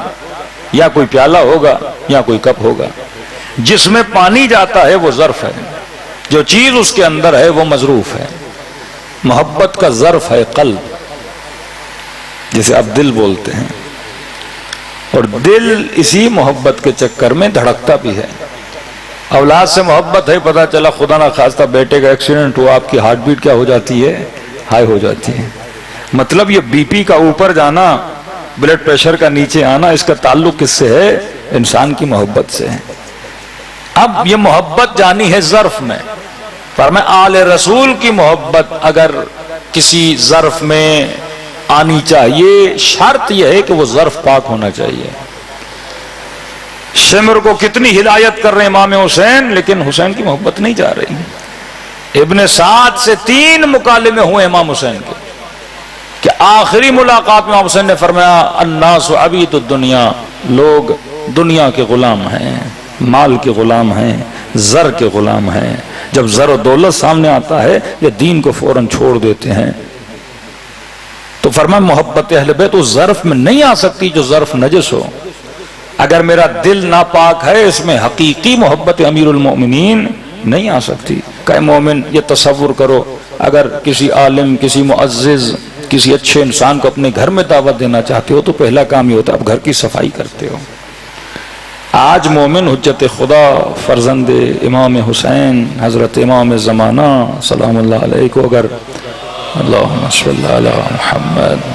یا کوئی پیالہ ہوگا یا کوئی کپ ہوگا. جس میں پانی جاتا ہے وہ ظرف ہے، جو چیز اس کے اندر ہے وہ مظروف ہے. محبت کا ظرف ہے قلب، جسے آپ دل بولتے ہیں، اور دل اسی محبت کے چکر میں دھڑکتا بھی ہے. اولاد سے محبت ہے، پتہ چلا خدا نہ خواستہ بیٹے کا ایکسیڈنٹ ہوا، آپ کی ہارٹ بیٹ کیا ہو جاتی ہے؟ ہائی ہو جاتی ہے. مطلب یہ بی پی کا اوپر جانا، بلڈ پریشر کا نیچے آنا، اس کا تعلق کس سے ہے؟ انسان کی محبت سے ہے. اب یہ محبت جانی ہے ظرف میں. فرمایا آل رسول کی محبت اگر کسی ظرف میں آنی چاہیے، شرط یہ ہے کہ وہ ظرف پاک ہونا چاہیے۔ شمر کو کتنی ہدایت کر رہے ہیں امام حسین، لیکن حسین کی محبت نہیں جا رہی۔ ابن سعد سے 3 مکالمے ہوئے امام حسین کے کہ آخری ملاقات میں امام حسین نے فرمایا الناس عبید الدنیا، لوگ دنیا کے غلام ہیں، مال کے غلام ہیں، زر کے غلام ہیں۔ جب زر و دولت سامنے آتا ہے یہ دین کو فوراً چھوڑ دیتے ہیں۔ تو فرمایا محبت اہل بیت اس ظرف میں نہیں آ سکتی جو ظرف نجس ہو۔ اگر میرا دل ناپاک ہے اس میں حقیقی محبت امیر المومنین نہیں آ سکتی۔ کہ مومن یہ تصور کرو اگر کسی عالم، کسی معزز، کسی اچھے انسان کو اپنے گھر میں دعوت دینا چاہتے ہو تو پہلا کام یہ ہوتا ہے آپ گھر کی صفائی کرتے ہو۔ آج مومن حجت خدا فرزند امام حسین حضرت امام زمانہ سلام اللہ علیہ کو اگر اللہم صلی علی محمد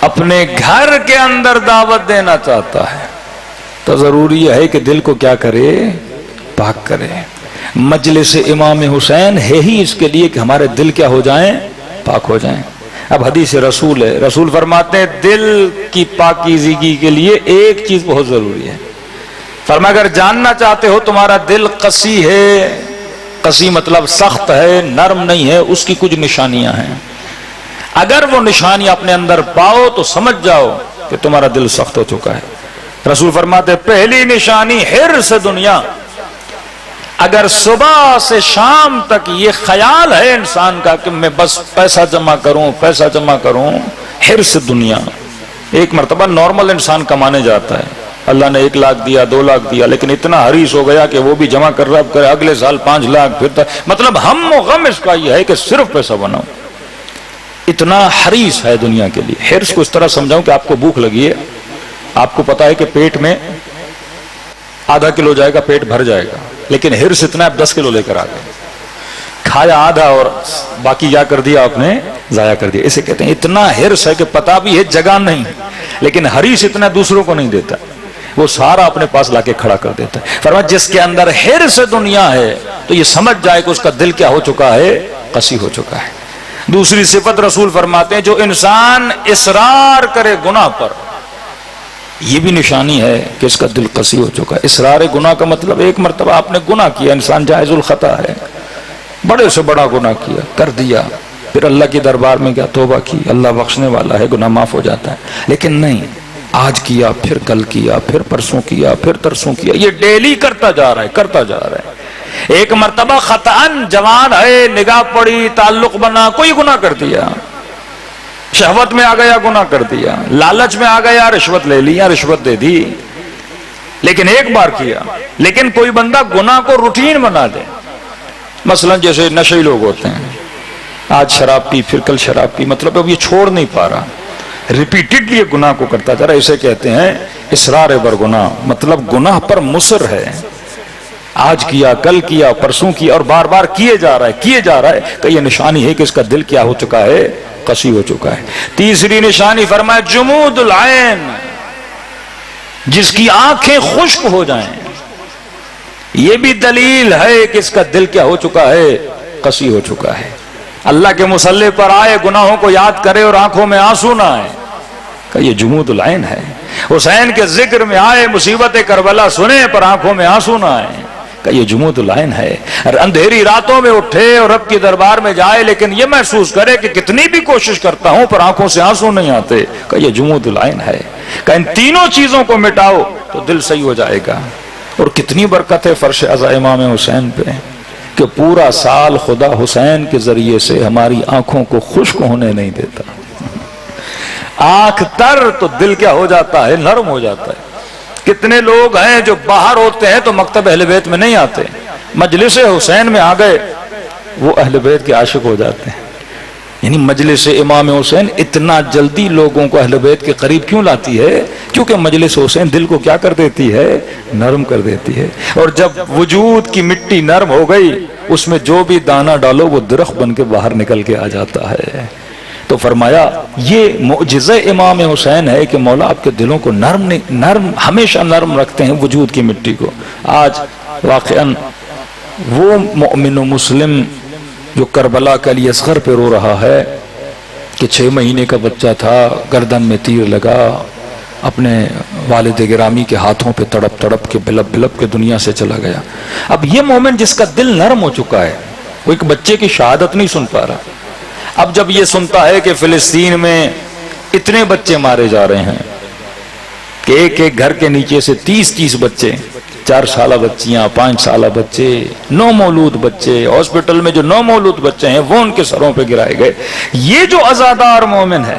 اپنے گھر کے اندر دعوت دینا چاہتا ہے تو ضروری ہے کہ دل کو کیا کرے؟ پاک کرے۔ مجلس امام حسین ہے ہی اس کے لیے کہ ہمارے دل کیا ہو جائیں؟ پاک ہو جائیں۔ اب حدیث رسول ہے، رسول فرماتے ہیں دل کی پاکیزگی کے لیے ایک چیز بہت ضروری ہے۔ فرمایا اگر جاننا چاہتے ہو تمہارا دل قسی ہے، قسی مطلب سخت ہے، نرم نہیں ہے، اس کی کچھ نشانیاں ہیں۔ اگر وہ نشانیاں اپنے اندر پاؤ تو سمجھ جاؤ کہ تمہارا دل سخت ہو چکا ہے۔ رسول فرماتے ہیں پہلی نشانی حرص دنیا۔ اگر صبح سے شام تک یہ خیال ہے انسان کا کہ میں بس پیسہ جمع کروں، پیسہ جمع کروں، حرص دنیا۔ ایک مرتبہ نارمل انسان کمانے جاتا ہے، اللہ نے 1 لاکھ دیا، 2 لاکھ دیا، لیکن اتنا حریص ہو گیا کہ وہ بھی جمع کر رہا ہے، اگلے سال 5 لاکھ پھر مطلب ہم و غم اس کا یہ ہے کہ صرف پیسہ بناؤ۔ اتنا حریص ہے دنیا کے لیے۔ حرص کو اس طرح سمجھاؤں کہ آپ کو بھوک لگی ہے، آپ کو پتا ہے کہ پیٹ میں آدھا کلو جائے گا، پیٹ بھر جائے گا، لیکن حرص اتنا آپ 10 کلو لے کر آ گئے، کھایا آدھا اور باقی کیا کر دیا آپ نے؟ ضائع کر دیا۔ اسے کہتے ہیں اتنا حرص ہے کہ پتا بھی ہے جگہ نہیں، لیکن حریص اتنا دوسروں کو نہیں دیتا، وہ سارا اپنے پاس لا کے کھڑا کر دیتا ہے۔ فرمایا جس کے اندر حرص دنیا ہے تو یہ سمجھ جائے کہ اس کا دل کیا ہو چکا ہے؟ قسی ہو چکا ہے۔ دوسری صفت رسول فرماتے ہیں جو انسان اصرار کرے گناہ پر، یہ بھی نشانی ہے کہ اس کا دل قسی ہو چکا ہے۔ اصرار گناہ کا مطلب ایک مرتبہ آپ نے گناہ کیا، انسان جائز الخطا ہے، بڑے سے بڑا گناہ کیا، کر دیا، پھر اللہ کی دربار میں کیا توبہ کی، اللہ بخشنے والا ہے، گناہ معاف ہو جاتا ہے، لیکن نہیں، آج کیا، پھر کل کیا، پھر پرسوں کیا، پھر ترسوں کیا، یہ ڈیلی کرتا جا رہا ہے، کرتا جا رہا ہے۔ ایک مرتبہ خطأً جوان ہے، نگاہ پڑی، تعلق بنا، کوئی گناہ کر دیا، شہوت میں آ گیا، گناہ کر دیا، لالچ میں آ گیا، رشوت لے لیا، رشوت دے دی، لیکن ایک بار کیا۔ لیکن کوئی بندہ گناہ کو روٹین بنا دے، مثلا جیسے نشئی لوگ ہوتے ہیں، آج شراب پی، پھر کل شراب پی، مطلب اب یہ چھوڑ نہیں پا رہا، ریپیٹڈلی گناہ کو کرتا جا رہا ہے، اسے کہتے ہیں اصرار بر گناہ، مطلب گناہ پر مصر ہے، آج کیا، کل کیا، پرسوں کیا، اور بار بار کیے جا رہا ہے، کیے جا رہا ہے، تو یہ نشانی ہے کہ اس کا دل کیا ہو چکا ہے؟ قسی ہو چکا ہے۔ تیسری نشانی فرمایا جمود العین، جس کی آنکھیں خشک ہو جائیں، یہ بھی دلیل ہے کہ اس کا دل کیا ہو چکا ہے؟ قسی ہو چکا ہے۔ اللہ کے مصلی پر آئے، گناہوں کو یاد کرے اور آنکھوں میں آنسو نہ آئے، کہ یہ جمود العین ہے۔ حسین کے ذکر میں آئے، مصیبت کربلا سنے پر آنکھوں میں آنسو نہ آئے، کہ یہ جمود العین ہے۔ اندھیری راتوں میں اٹھے اور رب کی دربار میں جائے، لیکن یہ محسوس کرے کہ کتنی بھی کوشش کرتا ہوں پر آنکھوں سے آنسو نہیں آتے، کہ یہ جمود العین ہے۔ کہ ان تینوں چیزوں کو مٹاؤ تو دل صحیح ہو جائے گا۔ اور کتنی برکت ہے فرش عزا امام حسین پہ کہ پورا سال خدا حسین کے ذریعے سے ہماری آنکھوں کو خشک ہونے نہیں دیتا۔ آنکھ تر تو دل کیا ہو جاتا ہے؟ نرم ہو جاتا ہے۔ کتنے لوگ ہیں جو باہر ہوتے ہیں تو مکتب اہل بیت میں نہیں آتے، مجلس حسین میں آ گئے وہ اہل بیت کے عاشق ہو جاتے ہیں۔ یعنی مجلس امام حسین اتنا جلدی لوگوں کو اہل بیت کے قریب کیوں لاتی ہے؟ کیونکہ مجلس حسین دل کو کیا کر دیتی ہے؟ نرم کر دیتی ہے۔ اور جب وجود کی مٹی نرم ہو گئی، اس میں جو بھی دانہ ڈالو وہ درخت بن کے باہر نکل کے آ جاتا ہے۔ تو فرمایا یہ معجزہ امام حسین ہے کہ مولا آپ کے دلوں کو نرم ہمیشہ نرم رکھتے ہیں وجود کی مٹی کو۔ آج واقعاً وہ مومن و مسلم جو کربلا کا علی اصغر پہ رو رہا ہے کہ 6 مہینے کا بچہ تھا، گردن میں تیر لگا، اپنے والد گرامی کے ہاتھوں پہ تڑپ تڑپ کے بلب بلب کے دنیا سے چلا گیا۔ اب یہ مومن جس کا دل نرم ہو چکا ہے، وہ ایک بچے کی شہادت نہیں سن پا رہا، اب جب یہ سنتا ہے کہ فلسطین میں اتنے بچے مارے جا رہے ہیں کہ ایک ایک گھر کے نیچے سے 30 بچے، 4 سالہ بچیاں، 5 سالہ بچے، 9 مولود بچے، ہاسپٹل میں جو 9 مولود بچے ہیں وہ ان کے سروں پہ گرائے گئے، یہ جو عزادار مومن ہے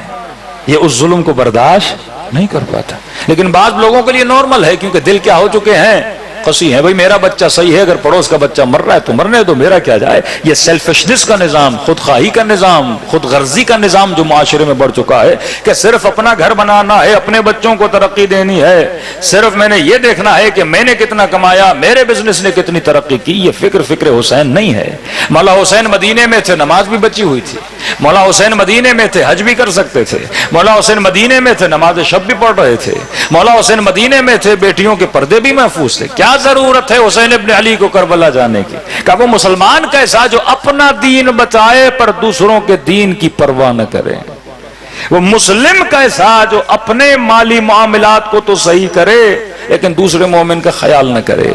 یہ اس ظلم کو برداشت نہیں کر پاتا۔ لیکن بعض لوگوں کے لیے نارمل ہے، کیونکہ دل کیا ہو چکے ہیں، قصی ہیں، بھئی میرا بچہ صحیح ہے، اگر پڑوس کا بچہ مر رہا ہے تو مرنے دو، میرا کیا جائے۔ یہ سیلفشنس کا نظام، خود خواہی کا نظام، خود غرضی کا نظام جو معاشرے میں بڑھ چکا ہے کہ صرف اپنا گھر بنانا ہے، اپنے بچوں کو ترقی دینی ہے، صرف میں نے یہ دیکھنا ہے کہ میں نے کتنا کمایا، میرے بزنس نے کتنی ترقی کی۔ یہ فکر حسین نہیں ہے۔ مولا حسین مدینے میں تھے، نماز بھی بچی ہوئی تھی۔ مولا حسین مدینے میں تھے، حج بھی کر سکتے تھے۔ مولا حسین مدینے میں تھے، نماز شب بھی پڑھ رہے تھے۔ مولا حسین مدینے میں تھے، بیٹیوں کے پردے بھی محفوظ تھے۔ کیا ضرورت ہے حسین ابن علی کو کربلا جانے کی؟ کہ وہ مسلمان کیسا جو اپنا دین بچائے پر دوسروں کے دین کی پرواہ نہ کرے، وہ مسلم کیسا جو اپنے مالی معاملات کو تو صحیح کرے لیکن دوسرے مومن کا خیال نہ کرے۔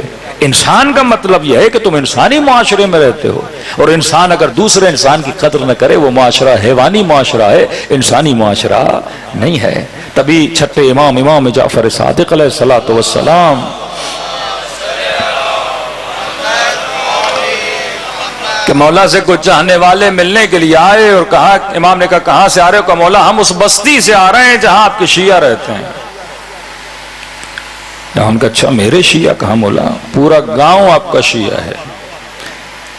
انسان کا مطلب یہ ہے کہ تم انسانی معاشرے میں رہتے ہو، اور انسان اگر دوسرے انسان کی قدر نہ کرے وہ معاشرہ حیوانی معاشرہ ہے، انسانی معاشرہ نہیں ہے۔ تبھی چھٹے امام جعفر صادق علیہ السلام کہ مولا سے کچھ چاہنے والے ملنے کے لیے آئے اور کہا، امام نے کہا کہاں سے آ رہے ہو؟ کہا مولا ہم اس بستی سے آ رہے ہیں جہاں آپ کے شیعہ رہتے ہیں۔ ان کا اچھا میرے شیعہ؟ کہا مولا پورا گاؤں آپ کا شیعہ ہے۔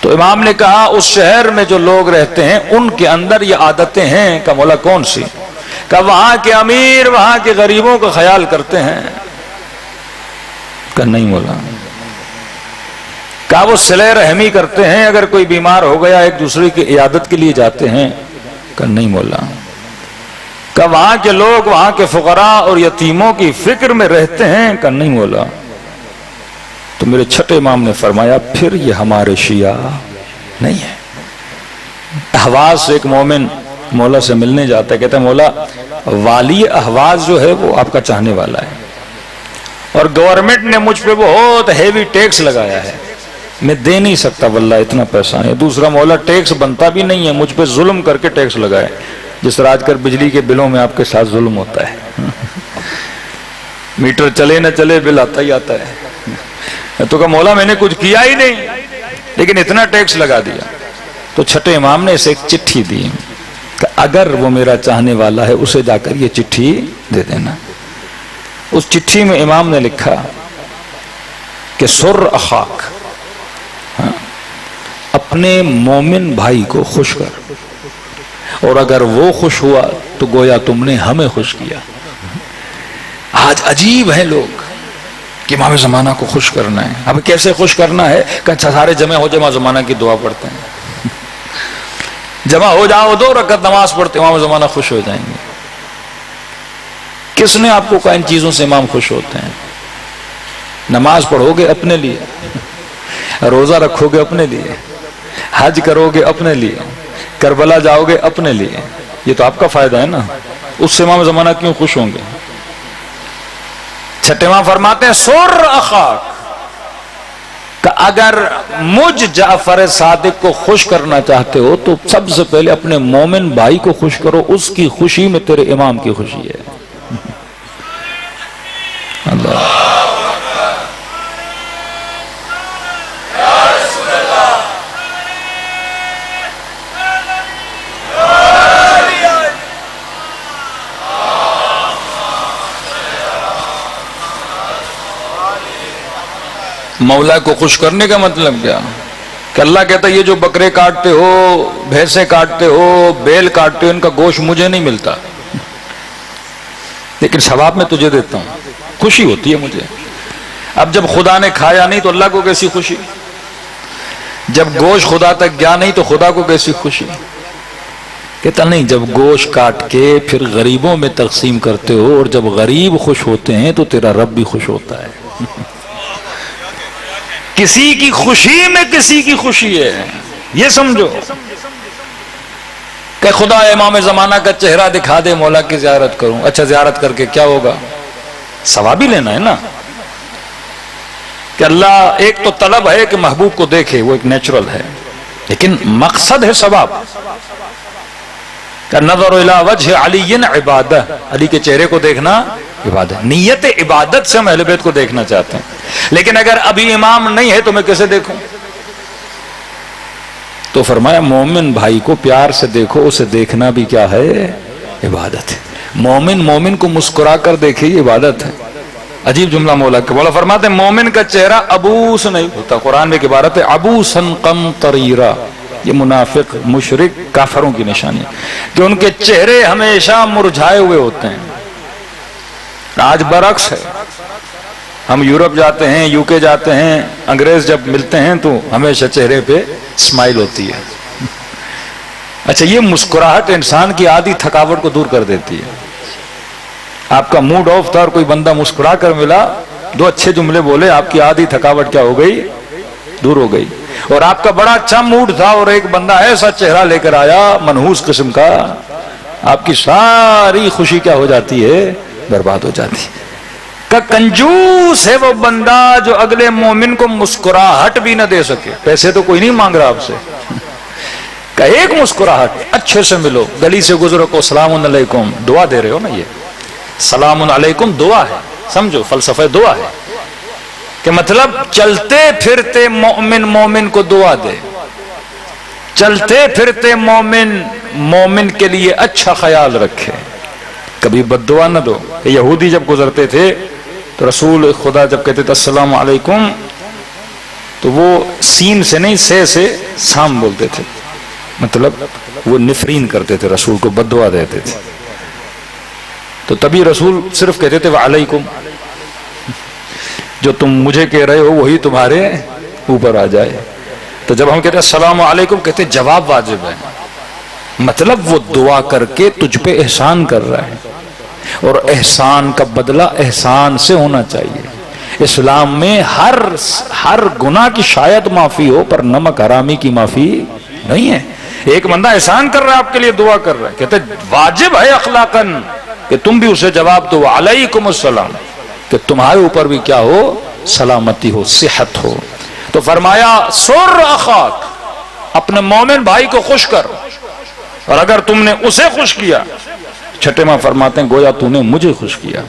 تو امام نے کہا اس شہر میں جو لوگ رہتے ہیں ان کے اندر یہ عادتیں ہیں۔ کہا مولا کون سی؟ کہا وہاں کے امیر وہاں کے غریبوں کا خیال کرتے ہیں۔ کہا نہیں مولا۔ کہا وہ صلہ رحمی کرتے ہیں، اگر کوئی بیمار ہو گیا ایک دوسرے کی عیادت کے لیے جاتے ہیں۔ کہا نہیں مولا۔ کہا وہاں کے لوگ وہاں کے فقراء اور یتیموں کی فکر میں رہتے ہیں۔ کہا نہیں مولا۔ تو میرے چھٹے امام نے فرمایا پھر یہ ہمارے شیعہ نہیں ہے۔ احواز سے ایک مومن مولا سے ملنے جاتا ہے، کہتا ہے مولا والی احواز جو ہے وہ آپ کا چاہنے والا ہے، اور گورنمنٹ نے مجھ پہ بہت ہیوی ٹیکس لگایا ہے، میں دے نہیں سکتا واللہ اتنا پیسہ نہیں۔ دوسرا مولا ٹیکس بنتا بھی نہیں ہے، مجھ پہ ظلم کر کے ٹیکس لگائے، جس طرح آج کل بجلی کے بلوں میں آپ کے ساتھ ظلم ہوتا ہے، میٹر چلے نہ چلے بل آتا ہی آتا ہے۔ تو کہا مولا میں نے کچھ کیا ہی نہیں لیکن اتنا ٹیکس لگا دیا۔ تو چھٹے امام نے اسے ایک چٹھی دی کہ اگر وہ میرا چاہنے والا ہے اسے جا کر یہ چٹھی دے دینا۔ اس چٹھی میں امام نے لکھا کہ سر اخاک، اپنے مومن بھائی کو خوش کر، اور اگر وہ خوش ہوا تو گویا تم نے ہمیں خوش کیا۔ آج عجیب ہیں لوگ کہ امام زمانہ کو خوش کرنا ہے۔ اب کیسے خوش کرنا ہے؟ کہ سارے جمع ہو امام زمانہ کی دعا پڑھتے ہیں، جمع ہو جاؤ 2 رکعت نماز پڑھتے امام زمانہ خوش ہو جائیں گے۔ کس نے آپ کو کہا ان چیزوں سے امام خوش ہوتے ہیں؟ نماز پڑھو گے اپنے لیے، روزہ رکھو گے اپنے لیے، حج کرو گے اپنے لیے، کربلا جاؤ گے اپنے لیے، یہ تو آپ کا فائدہ ہے نا، اس سے امام زمانہ کیوں خوش ہوں گے؟ چھٹے امام فرماتے ہیں سر اخاک، کہ اگر مجھ جعفر صادق کو خوش کرنا چاہتے ہو تو سب سے پہلے اپنے مومن بھائی کو خوش کرو، اس کی خوشی میں تیرے امام کی خوشی ہے۔ اللہ مولا کو خوش کرنے کا مطلب کیا؟ کہ اللہ کہتا ہے یہ جو بکرے کاٹتے ہو، بھینسیں کاٹتے ہو، بیل کاٹتے ہو، ان کا گوشت مجھے نہیں ملتا، لیکن ثواب میں تجھے دیتا ہوں، خوشی ہوتی ہے مجھے۔ اب جب خدا نے کھایا نہیں تو اللہ کو کیسی خوشی؟ جب گوشت خدا تک گیا نہیں تو خدا کو کیسی خوشی؟ کہتا نہیں، جب گوشت کاٹ کے پھر غریبوں میں تقسیم کرتے ہو اور جب غریب خوش ہوتے ہیں تو تیرا رب بھی خوش ہوتا ہے۔ کسی کی خوشی میں کسی کی خوشی ہے۔ یہ سمجھو کہ خدا امام زمانہ کا چہرہ دکھا دے، مولا کی زیارت کروں. اچھا زیارت کر کے کیا ہوگا؟ ثواب ہی لینا ہے نا. کہ اللہ ایک تو طلب ہے کہ محبوب کو دیکھے، وہ ایک نیچرل ہے، لیکن مقصد ہے ثواب. کہ نظر الی وجہ علی عبادہ، علی کے چہرے کو دیکھنا عبادت. نیت عبادت سے ہم اہل بیت کو دیکھنا چاہتے ہیں. لیکن اگر ابھی امام نہیں ہے تو میں کیسے دیکھوں؟ تو فرمایا مومن بھائی کو پیار سے دیکھو، اسے دیکھنا بھی کیا ہے؟ عبادت ہے. مومن کو مسکرا کر دیکھے، یہ عبادت ہے. عجیب جملہ مولا کے مولا فرماتے ہیں مومن کا چہرہ ابوس نہیں ہوتا. قرآن میں ایک عبارت ہے ابوسن قمطریرا، یہ منافق مشرک کافروں کی نشانی ہے کہ ان کے چہرے ہمیشہ مرجھائے ہوئے ہوتے ہیں. آج برعکس ہے. ہم یورپ جاتے ہیں، یو کے جاتے ہیں، انگریز جب ملتے ہیں تو ہمیشہ چہرے پہ اسمائل ہوتی ہے. اچھا یہ مسکراہٹ انسان کی آدھی تھکاوٹ کو دور کر دیتی ہے. آپ کا موڈ آف تھا اور کوئی بندہ مسکرا کر ملا، دو اچھے جملے بولے، آپ کی آدھی تھکاوٹ کیا ہو گئی؟ دور ہو گئی. اور آپ کا بڑا اچھا موڈ تھا اور ایک بندہ ایسا چہرہ لے کر آیا منحوس قسم کا، آپ کی ساری خوشی کیا ہو جاتی ہے؟ برباد ہو جاتی ہے. کہ کنجوس ہے وہ بندہ جو اگلے مومن کو مسکراہٹ بھی نہ دے سکے. پیسے تو کوئی نہیں مانگ رہا آپ سے، کہ ایک مسکراہٹ، اچھے سے ملو، گلی سے گزرو کو سلام علیکم، دعا دے رہے ہو نا. یہ سلام علیکم دعا ہے، سمجھو فلسفہ دعا ہے. کہ مطلب چلتے پھرتے مومن کو دعا دے، چلتے پھرتے مومن کے لیے اچھا خیال رکھے، کبھی بد دعا نہ دو. کہ یہودی جب گزرتے تھے تو رسول خدا جب کہتے تھے السلام علیکم تو وہ سین سے نہیں سے سام بولتے تھے. مطلب وہ نفرین کرتے تھے، رسول کو بد دعا دیتے تھے. تو تبھی رسول صرف کہتے تھے وعلیکم، جو تم مجھے کہہ رہے ہو وہی تمہارے اوپر آ جائے. تو جب ہم کہتے ہیں السلام علیکم کہتے جواب واجب ہے. مطلب وہ دعا کر کے تجھ پہ احسان کر رہا ہے، اور احسان کا بدلہ احسان سے ہونا چاہیے. اسلام میں ہر گناہ کی شاید معافی ہو، پر نمک حرامی کی معافی نہیں ہے. ایک بندہ احسان کر رہا ہے، آپ کے لیے دعا کر رہا ہے، کہتے واجب ہے اخلاقاً کہ تم بھی اسے جواب دو علیکم السلام، کہ تمہارے اوپر بھی کیا ہو؟ سلامتی ہو، صحت ہو. تو فرمایا سر اخاک، اپنے مومن بھائی کو خوش کر، اور اگر تم نے اسے خوش کیا، چھٹے ماں فرماتے ہیں گویا تو نے مجھے خوش کیا.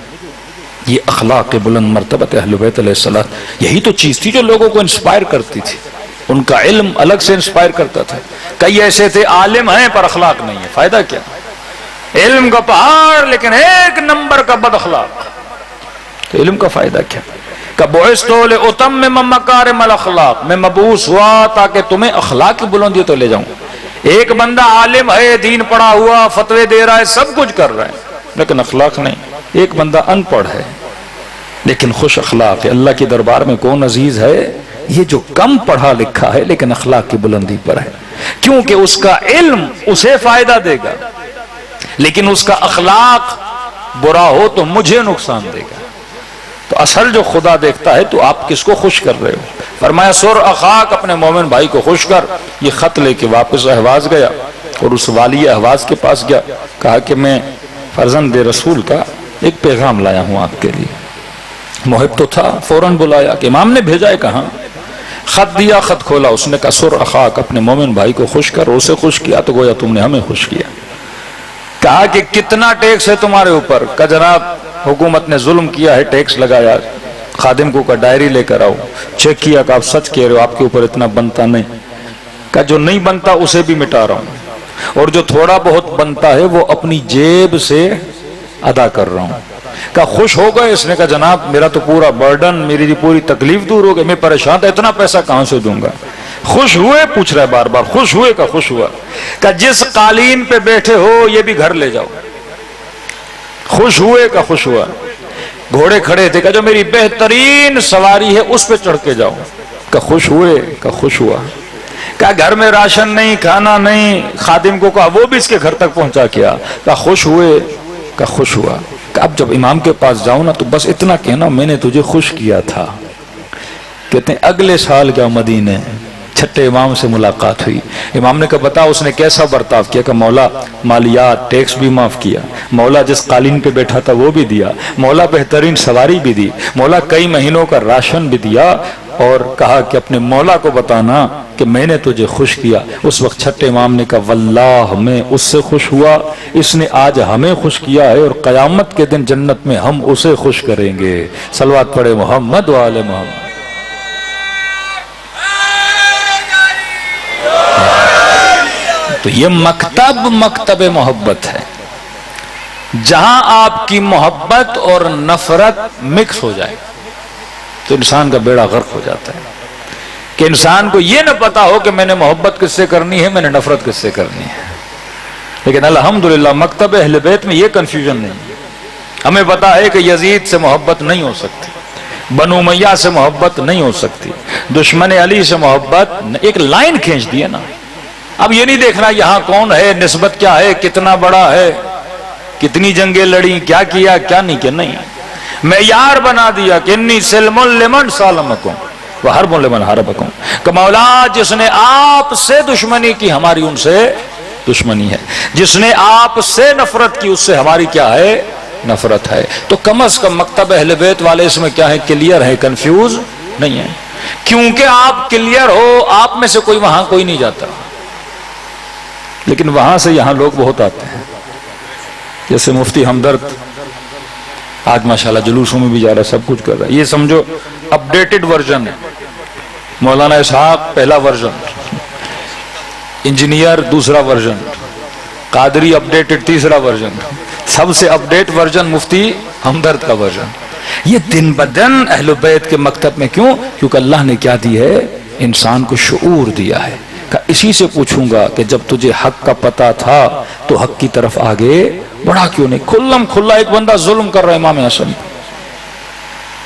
یہ اخلاق بلند مرتبت اہل بیت علیہ السلام، یہی تو چیز تھی جو لوگوں کو انسپائر کرتی تھی. ان کا علم الگ سے انسپائر کرتا تھا. کئی ایسے تھے عالم ہیں پر اخلاق نہیں ہے، فائدہ کیا؟ علم کا پہاڑ لیکن ایک نمبر کا بد اخلاق، تو علم کا فائدہ کیا؟ کہ بعثت لأتمم مکارم الاخلاق، میں مبعوث ہوا تاکہ تمہیں اخلاق کی بلندی تو لے جاؤں. ایک بندہ عالم ہے، دین پڑھا ہوا، فتوے دے رہا ہے، سب کچھ کر رہا ہے، لیکن اخلاق نہیں. ایک بندہ ان پڑھ ہے لیکن خوش اخلاق ہے. اللہ کے دربار میں کون عزیز ہے؟ یہ جو کم پڑھا لکھا ہے لیکن اخلاق کی بلندی پر ہے. کیونکہ اس کا علم اسے فائدہ دے گا، لیکن اس کا اخلاق برا ہو تو مجھے نقصان دے گا. تو اصل جو خدا دیکھتا ہے تو آپ کس کو خوش کر رہے ہو. فرمایا سر اخاک، اپنے مومن بھائی کو خوش کر. یہ خط لے کے واپس اہواز گیا اور اس والی اہواز کے پاس گیا، کہا کہ میں فرزند رسول کا ایک پیغام لایا ہوں آپ کے لیے. محب تو تھا، فوراً بلایا کہ امام نے بھیجا ہے کہاں. خط دیا، خط کھولا، اس نے کہا سر اخاک، اپنے مومن بھائی کو خوش کر. اسے خوش کیا تو گویا تم نے ہمیں خوش کیا. کہا کہ کتنا ٹیکس ہے تمہارے اوپر؟ کہ جناب حکومت نے ظلم کیا ہے، ٹیکس لگایا. خادم کو کہا ڈائری لے کر آؤ. چیک کیا کہ آپ سچ کہہ رہے ہو، آپ کے اوپر اتنا بنتا نہیں. کہا جو نہیں بنتا اسے بھی مٹا رہا ہوں، اور جو تھوڑا بہت بنتا ہے وہ اپنی جیب سے ادا کر رہا ہوں. کہا خوش ہو گئے؟ اس نے کہا جناب میرا تو پورا برڈن، میری پوری تکلیف دور ہو گئی، میں پریشان تھا، اتنا پیسہ کہاں سے دوں گا. خوش ہوئے؟ پوچھ رہا ہے بار بار. خوش ہوئے؟ کا خوش ہوا. کہ جس قالین پہ بیٹھے ہو یہ بھی گھر لے جاؤ. خوش ہوئے؟ کا خوش ہوا. گھوڑے کھڑے تھے، کہ جو میری بہترین سواری ہے اس پہ چڑھ کے جاؤ. کہ خوش ہوئے؟ کا خوش ہوا. کہ گھر میں راشن نہیں، کھانا نہیں، خادم کو کہا وہ بھی اس کے گھر تک پہنچا کیا. کہ خوش ہوئے؟ کا خوش ہوا. کہ اب جب امام کے پاس جاؤں نا تو بس اتنا کہنا میں نے تجھے خوش کیا تھا. کہتے ہیں اگلے سال گیا مدینے، چھٹے امام سے ملاقات ہوئی. امام نے کہا بتا اس نے کیسا برتاؤ کیا؟ کہ مولا مالیات ٹیکس بھی معاف کیا، مولا جس قالین پہ بیٹھا تھا وہ بھی دیا، مولا بہترین سواری بھی دی، مولا کئی مہینوں کا راشن بھی دیا، اور کہا کہ اپنے مولا کو بتانا کہ میں نے تجھے خوش کیا. اس وقت چھٹے امام نے کہا واللہ میں اس سے خوش ہوا، اس نے آج ہمیں خوش کیا ہے، اور قیامت کے دن جنت میں ہم اسے خوش کریں گے. صلوات پڑھے محمد و آل محمد. تو یہ مکتب محبت ہے، جہاں آپ کی محبت اور نفرت مکس ہو جائے تو انسان کا بیڑا غرق ہو جاتا ہے. کہ انسان کو یہ نہ پتا ہو کہ میں نے محبت کس سے کرنی ہے، میں نے نفرت کس سے کرنی ہے. لیکن الحمدللہ مکتب اہل بیت میں یہ کنفیوژن نہیں. ہمیں پتا ہے کہ یزید سے محبت نہیں ہو سکتی، بنو امیہ سے محبت نہیں ہو سکتی، دشمن علی سے محبت. ایک لائن کھینچ دی ہے نا. اب یہ نہیں دیکھنا یہاں کون ہے، نسبت کیا ہے، کتنا بڑا ہے، کتنی جنگیں لڑی، کیا کیا کیا نہیں کیا. نہیں، معیار بنا دیا کہ انی سلم لمن سالمکم وحرب لمن حاربکم. کہ مولا جس نے آپ سے دشمنی کی ہماری ان سے دشمنی ہے، جس نے آپ سے نفرت کی اس سے ہماری کیا ہے، نفرت ہے. تو کم از کم مکتب اہل بیت والے اس میں کیا ہے، کلیئر ہے، کنفیوز نہیں ہے. کیونکہ آپ کلیئر ہو، آپ میں سے کوئی وہاں کوئی نہیں جاتا. لیکن وہاں سے یہاں لوگ بہت آتے ہیں، جیسے مفتی ہمدرد آج ماشاءاللہ جلوسوں میں بھی جا رہا ہے، سب کچھ کر رہا ہے. یہ سمجھو اپڈیٹڈ ورژن ہے. مولانا اسحاق پہلا ورژن، انجینئر دوسرا ورژن، قادری اپڈیٹڈ تیسرا ورژن، سب سے اپڈیٹ ورژن مفتی ہمدرد کا ورژن. یہ دن بدن اہل بیت کے مکتب میں کیوں؟ کیونکہ اللہ نے کیا دی ہے، انسان کو شعور دیا ہے. کہ اسی سے پوچھوں گا کہ جب تجھے حق کا پتا تھا تو حق کی طرف آگے بڑھا کیوں نہیں؟ کھلم کھلا ایک بندہ ظلم کر رہا ہے امام حسن،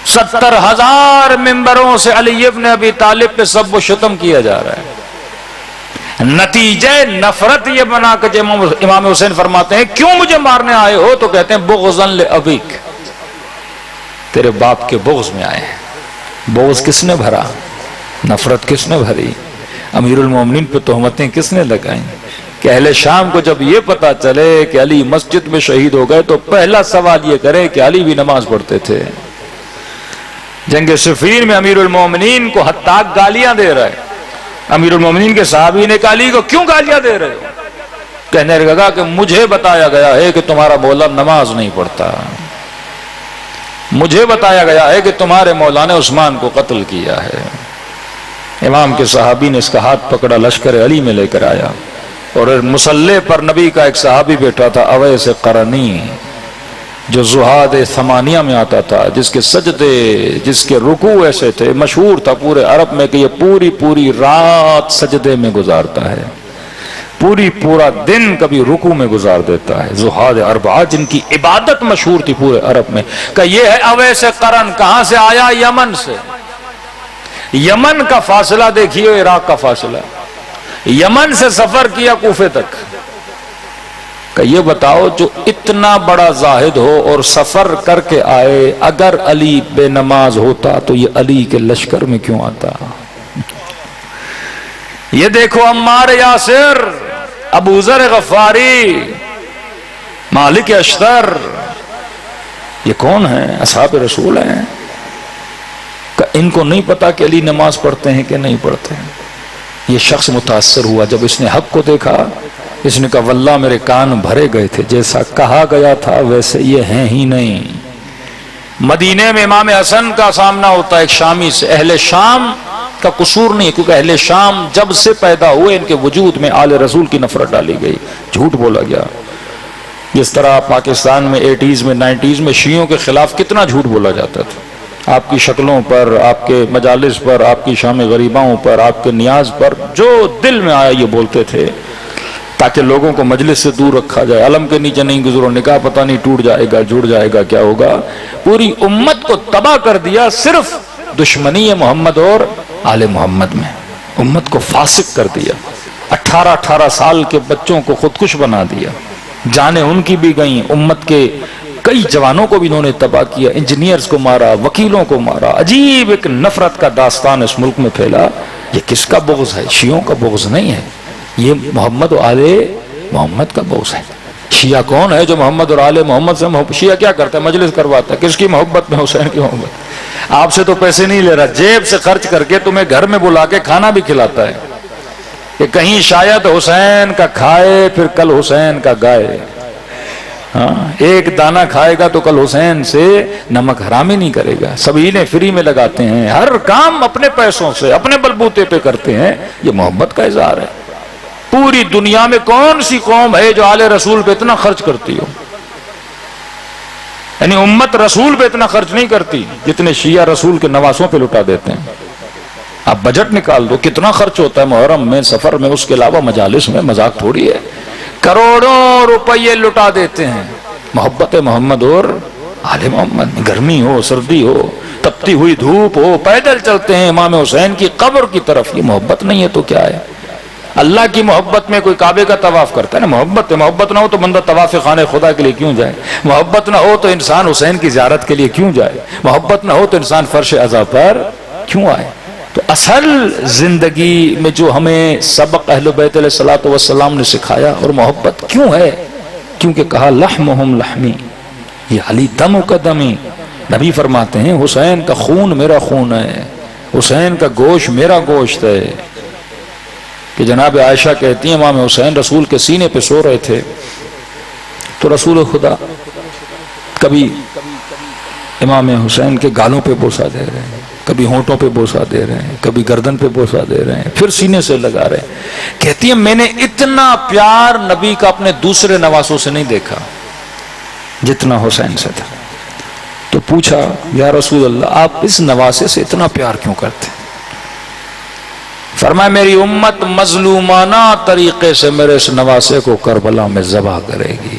70,000 ممبروں سے علی ابن ابی طالب پہ سب و شتم کیا جا رہا ہے. نتیجہ نفرت یہ بنا کہ جب امام حسین فرماتے ہیں کیوں مجھے مارنے آئے ہو، تو کہتے ہیں بغضا لابیک، تیرے باپ کے بغض میں آئے ہیں. بغض کس نے بھرا، نفرت کس نے بھری، امیر المومنین پہ تہمتیں کس نے لگائیں؟ کہ اہل شام کو جب یہ پتا چلے کہ علی مسجد میں شہید ہو گئے تو پہلا سوال یہ کرے کہ علی بھی نماز پڑھتے تھے. جنگ صفین میں امیر المومنین کو ہتاک گالیاں دے رہا ہے. امیر المومنین کے صحابی نے کہا علی کو کیوں گالیاں دے رہے ہو؟ کہنے لگا کہ مجھے بتایا گیا ہے کہ تمہارا مولا نماز نہیں پڑھتا، مجھے بتایا گیا ہے کہ تمہارے مولا نے عثمان کو قتل کیا ہے. امام کے صحابی نے اس کا ہاتھ پکڑا، لشکر علی میں لے کر آیا، اور مصلی پر نبی کا ایک صحابی بیٹھا تھا اویس قرنی، جو زہاد ثمانیہ میں آتا تھا، جس کے سجدے، جس کے رکوع ایسے تھے، مشہور تھا پورے عرب میں کہ یہ پوری رات سجدے میں گزارتا ہے، پورا دن کبھی رکوع میں گزار دیتا ہے. زہاد اربعہ جن کی عبادت مشہور تھی پورے عرب میں. کہ یہ ہے اویس قرن. کہاں سے آیا؟ یمن سے. یمن کا فاصلہ دیکھیے، عراق کا فاصلہ. یمن سے سفر کیا کوفے تک. کہ یہ بتاؤ جو اتنا بڑا زاہد ہو اور سفر کر کے آئے، اگر علی بے نماز ہوتا تو یہ علی کے لشکر میں کیوں آتا؟ یہ دیکھو عمار یاسر، ابو ذر غفاری، مالک اشتر، یہ کون ہیں؟ اصحاب رسول ہیں. ان کو نہیں پتا کہ علی نماز پڑھتے ہیں کہ نہیں پڑھتے ہیں. یہ شخص متاثر ہوا جب اس نے حق کو دیکھا. اس نے کہا واللہ میرے کان بھرے گئے تھے، جیسا کہا گیا تھا ویسے یہ ہیں ہی نہیں. مدینے میں امام حسن کا سامنا ہوتا ہے ایک شامی سے. اہل شام کا قصور نہیں، کیونکہ اہل شام جب سے پیدا ہوئے ان کے وجود میں آل رسول کی نفرت ڈالی گئی، جھوٹ بولا گیا. جس طرح پاکستان میں 80s میں 90s میں شیعوں کے خلاف کتنا جھوٹ بولا جاتا تھا، آپ کی شکلوں پر، آپ کے مجالس پر، آپ کی شام غریباؤں پر، آپ کے نیاز پر، جو دل میں آیا یہ بولتے تھے تاکہ لوگوں کو مجلس سے دور رکھا جائے. علم کے نیچے نہیں گزرو، نکاح پتہ نہیں ٹوٹ جائے گا، جڑ جائے گا، کیا ہوگا. پوری امت کو تباہ کر دیا صرف دشمنی محمد اور آل محمد میں. امت کو فاسق کر دیا. 18 سال کے بچوں کو خودکش بنا دیا. جانیں ان کی بھی گئیں. امت کے کئی جوانوں کو بھی انہوں نے تباہ کیا. انجینئرز کو مارا، وکیلوں کو مارا. عجیب ایک نفرت کا داستان اس ملک میں پھیلا. یہ کس کا بغض ہے؟ شیعوں کا بغض نہیں ہے، یہ محمد و آل محمد کا بغض ہے۔ شیعہ کون ہے جو محمد اور آل محمد سے محبت؟ شیعہ کیا کرتا ہے؟ مجلس کرواتا ہے، کس کی محبت میں؟ حسین کی محبت۔ آپ سے تو پیسے نہیں لے رہا، جیب سے خرچ کر کے تمہیں گھر میں بلا کے کھانا بھی کھلاتا ہے کہ کہیں شاید حسین کا کھائے پھر کل حسین کا گائے۔ ہاں، ایک دانہ کھائے گا تو کل حسین سے نمک حرامی نہیں کرے گا۔ سبھی نے فری میں لگاتے ہیں، ہر کام اپنے پیسوں سے اپنے بلبوتے پہ کرتے ہیں، یہ محبت کا اظہار ہے۔ پوری دنیا میں کون سی قوم ہے جو آل رسول پہ اتنا خرچ کرتی ہو؟ یعنی امت رسول پہ اتنا خرچ نہیں کرتی جتنے شیعہ رسول کے نواسوں پہ لٹا دیتے ہیں۔ آپ بجٹ نکال دو، کتنا خرچ ہوتا ہے محرم میں، سفر میں، اس کے علاوہ مجالس میں، مذاق تھوڑی ہے۔ کروڑوں روپے لٹا دیتے ہیں محبت محمد اور آل محمد۔ گرمی ہو، سردی ہو، تپتی ہوئی دھوپ ہو، پیدل چلتے ہیں امام حسین کی قبر کی طرف۔ یہ محبت نہیں ہے تو کیا ہے؟ اللہ کی محبت میں کوئی کعبے کا طواف کرتا ہے نا، محبت ہے۔ محبت نہ ہو تو بندہ طواف خانہ خدا کے لیے کیوں جائے؟ محبت نہ ہو تو انسان حسین کی زیارت کے لیے کیوں جائے؟ محبت نہ ہو تو انسان فرش عزا پر کیوں آئے؟ تو اصل زندگی میں جو ہمیں سبق اہل بیت علیہ الصلوۃ والسلام نے سکھایا، اور محبت کیوں ہے؟ کیونکہ کہا لحمہم لحمی، یہ علی دم کا دمی۔ نبی فرماتے ہیں حسین کا خون میرا خون ہے، حسین کا گوشت میرا گوشت ہے۔ کہ جناب عائشہ کہتی ہیں امام حسین رسول کے سینے پہ سو رہے تھے تو رسول خدا کبھی امام حسین کے گالوں پہ بوسہ دے رہے ہیں، کبھی ہونٹوں پہ بوسہ دے رہے ہیں، کبھی گردن پہ بوسہ دے رہے ہیں، پھر سینے سے لگا رہے ہیں۔ کہتی ہیں میں نے اتنا پیار نبی کا اپنے دوسرے نواسوں سے نہیں دیکھا جتنا حسین سے تھا۔ تو پوچھا یا رسول اللہ آپ اس نواسے سے اتنا پیار کیوں کرتے ہیں؟ فرمایا میری امت مظلومانہ طریقے سے میرے اس نواسے کو کربلا میں ذبح کرے گی۔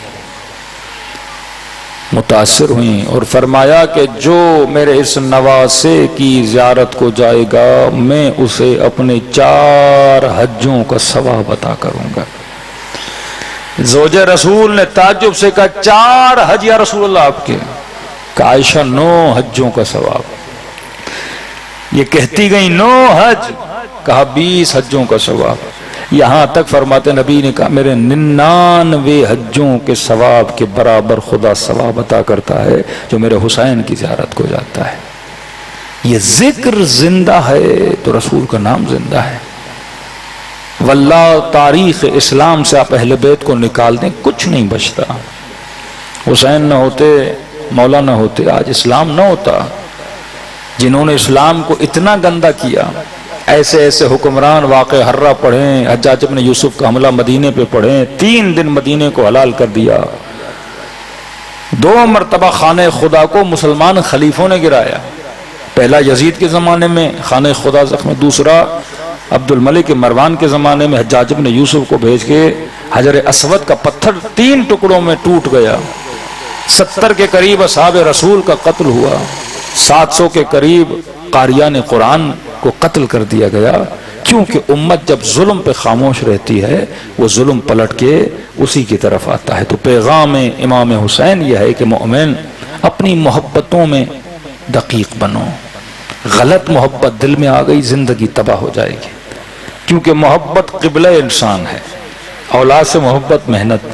متاثر ہوئیں اور فرمایا کہ جو میرے اس نواسے کی زیارت کو جائے گا میں اسے اپنے 4 حجوں کا ثواب عطا کروں گا۔ زوج رسول نے تعجب سے کہا 4 حج یا رسول اللہ آپ کے؟ کہ عائشہ 9 حجوں کا ثواب۔ یہ کہتی گئی 9 حج، کہا 20 حجوں کا ثواب۔ یہاں تک فرماتے نبی نے کہا میرے 99 حجوں کے ثواب کے برابر خدا ثواب عطا کرتا ہے جو میرے حسین کی زیارت کو جاتا ہے۔ یہ ذکر زندہ ہے تو رسول کا نام زندہ ہے۔ واللہ تاریخ اسلام سے آپ اہل بیت کو نکال دیں کچھ نہیں بچتا۔ حسین نہ ہوتے، مولا نہ ہوتے، آج اسلام نہ ہوتا۔ جنہوں نے اسلام کو اتنا گندا کیا، ایسے ایسے حکمران واقع حرہ پڑھیں، حجاج ابن یوسف کا حملہ مدینے پہ پڑھیں، 3 دن مدینے کو حلال کر دیا، 2 مرتبہ خانہ خدا کو مسلمان خلیفوں نے گرایا۔ پہلا یزید کے زمانے میں خانہ خدا زخم، دوسرا عبد الملک مروان کے زمانے میں حجاج ابن یوسف کو بھیج کے حجر اسود کا پتھر 3 ٹکڑوں میں ٹوٹ گیا۔ 70 کے قریب اصحاب رسول کا قتل ہوا، 700 کے قریب قاریان قرآن کو قتل کر دیا گیا، کیونکہ امت جب ظلم پہ خاموش رہتی ہے وہ ظلم پلٹ کے اسی کی طرف آتا ہے۔ تو پیغام امام حسین یہ ہے کہ مومن اپنی محبتوں میں دقیق بنو۔ غلط محبت دل میں آ گئی زندگی تباہ ہو جائے گی، کیونکہ محبت قبلہ انسان ہے۔ اولاد سے محبت محنت،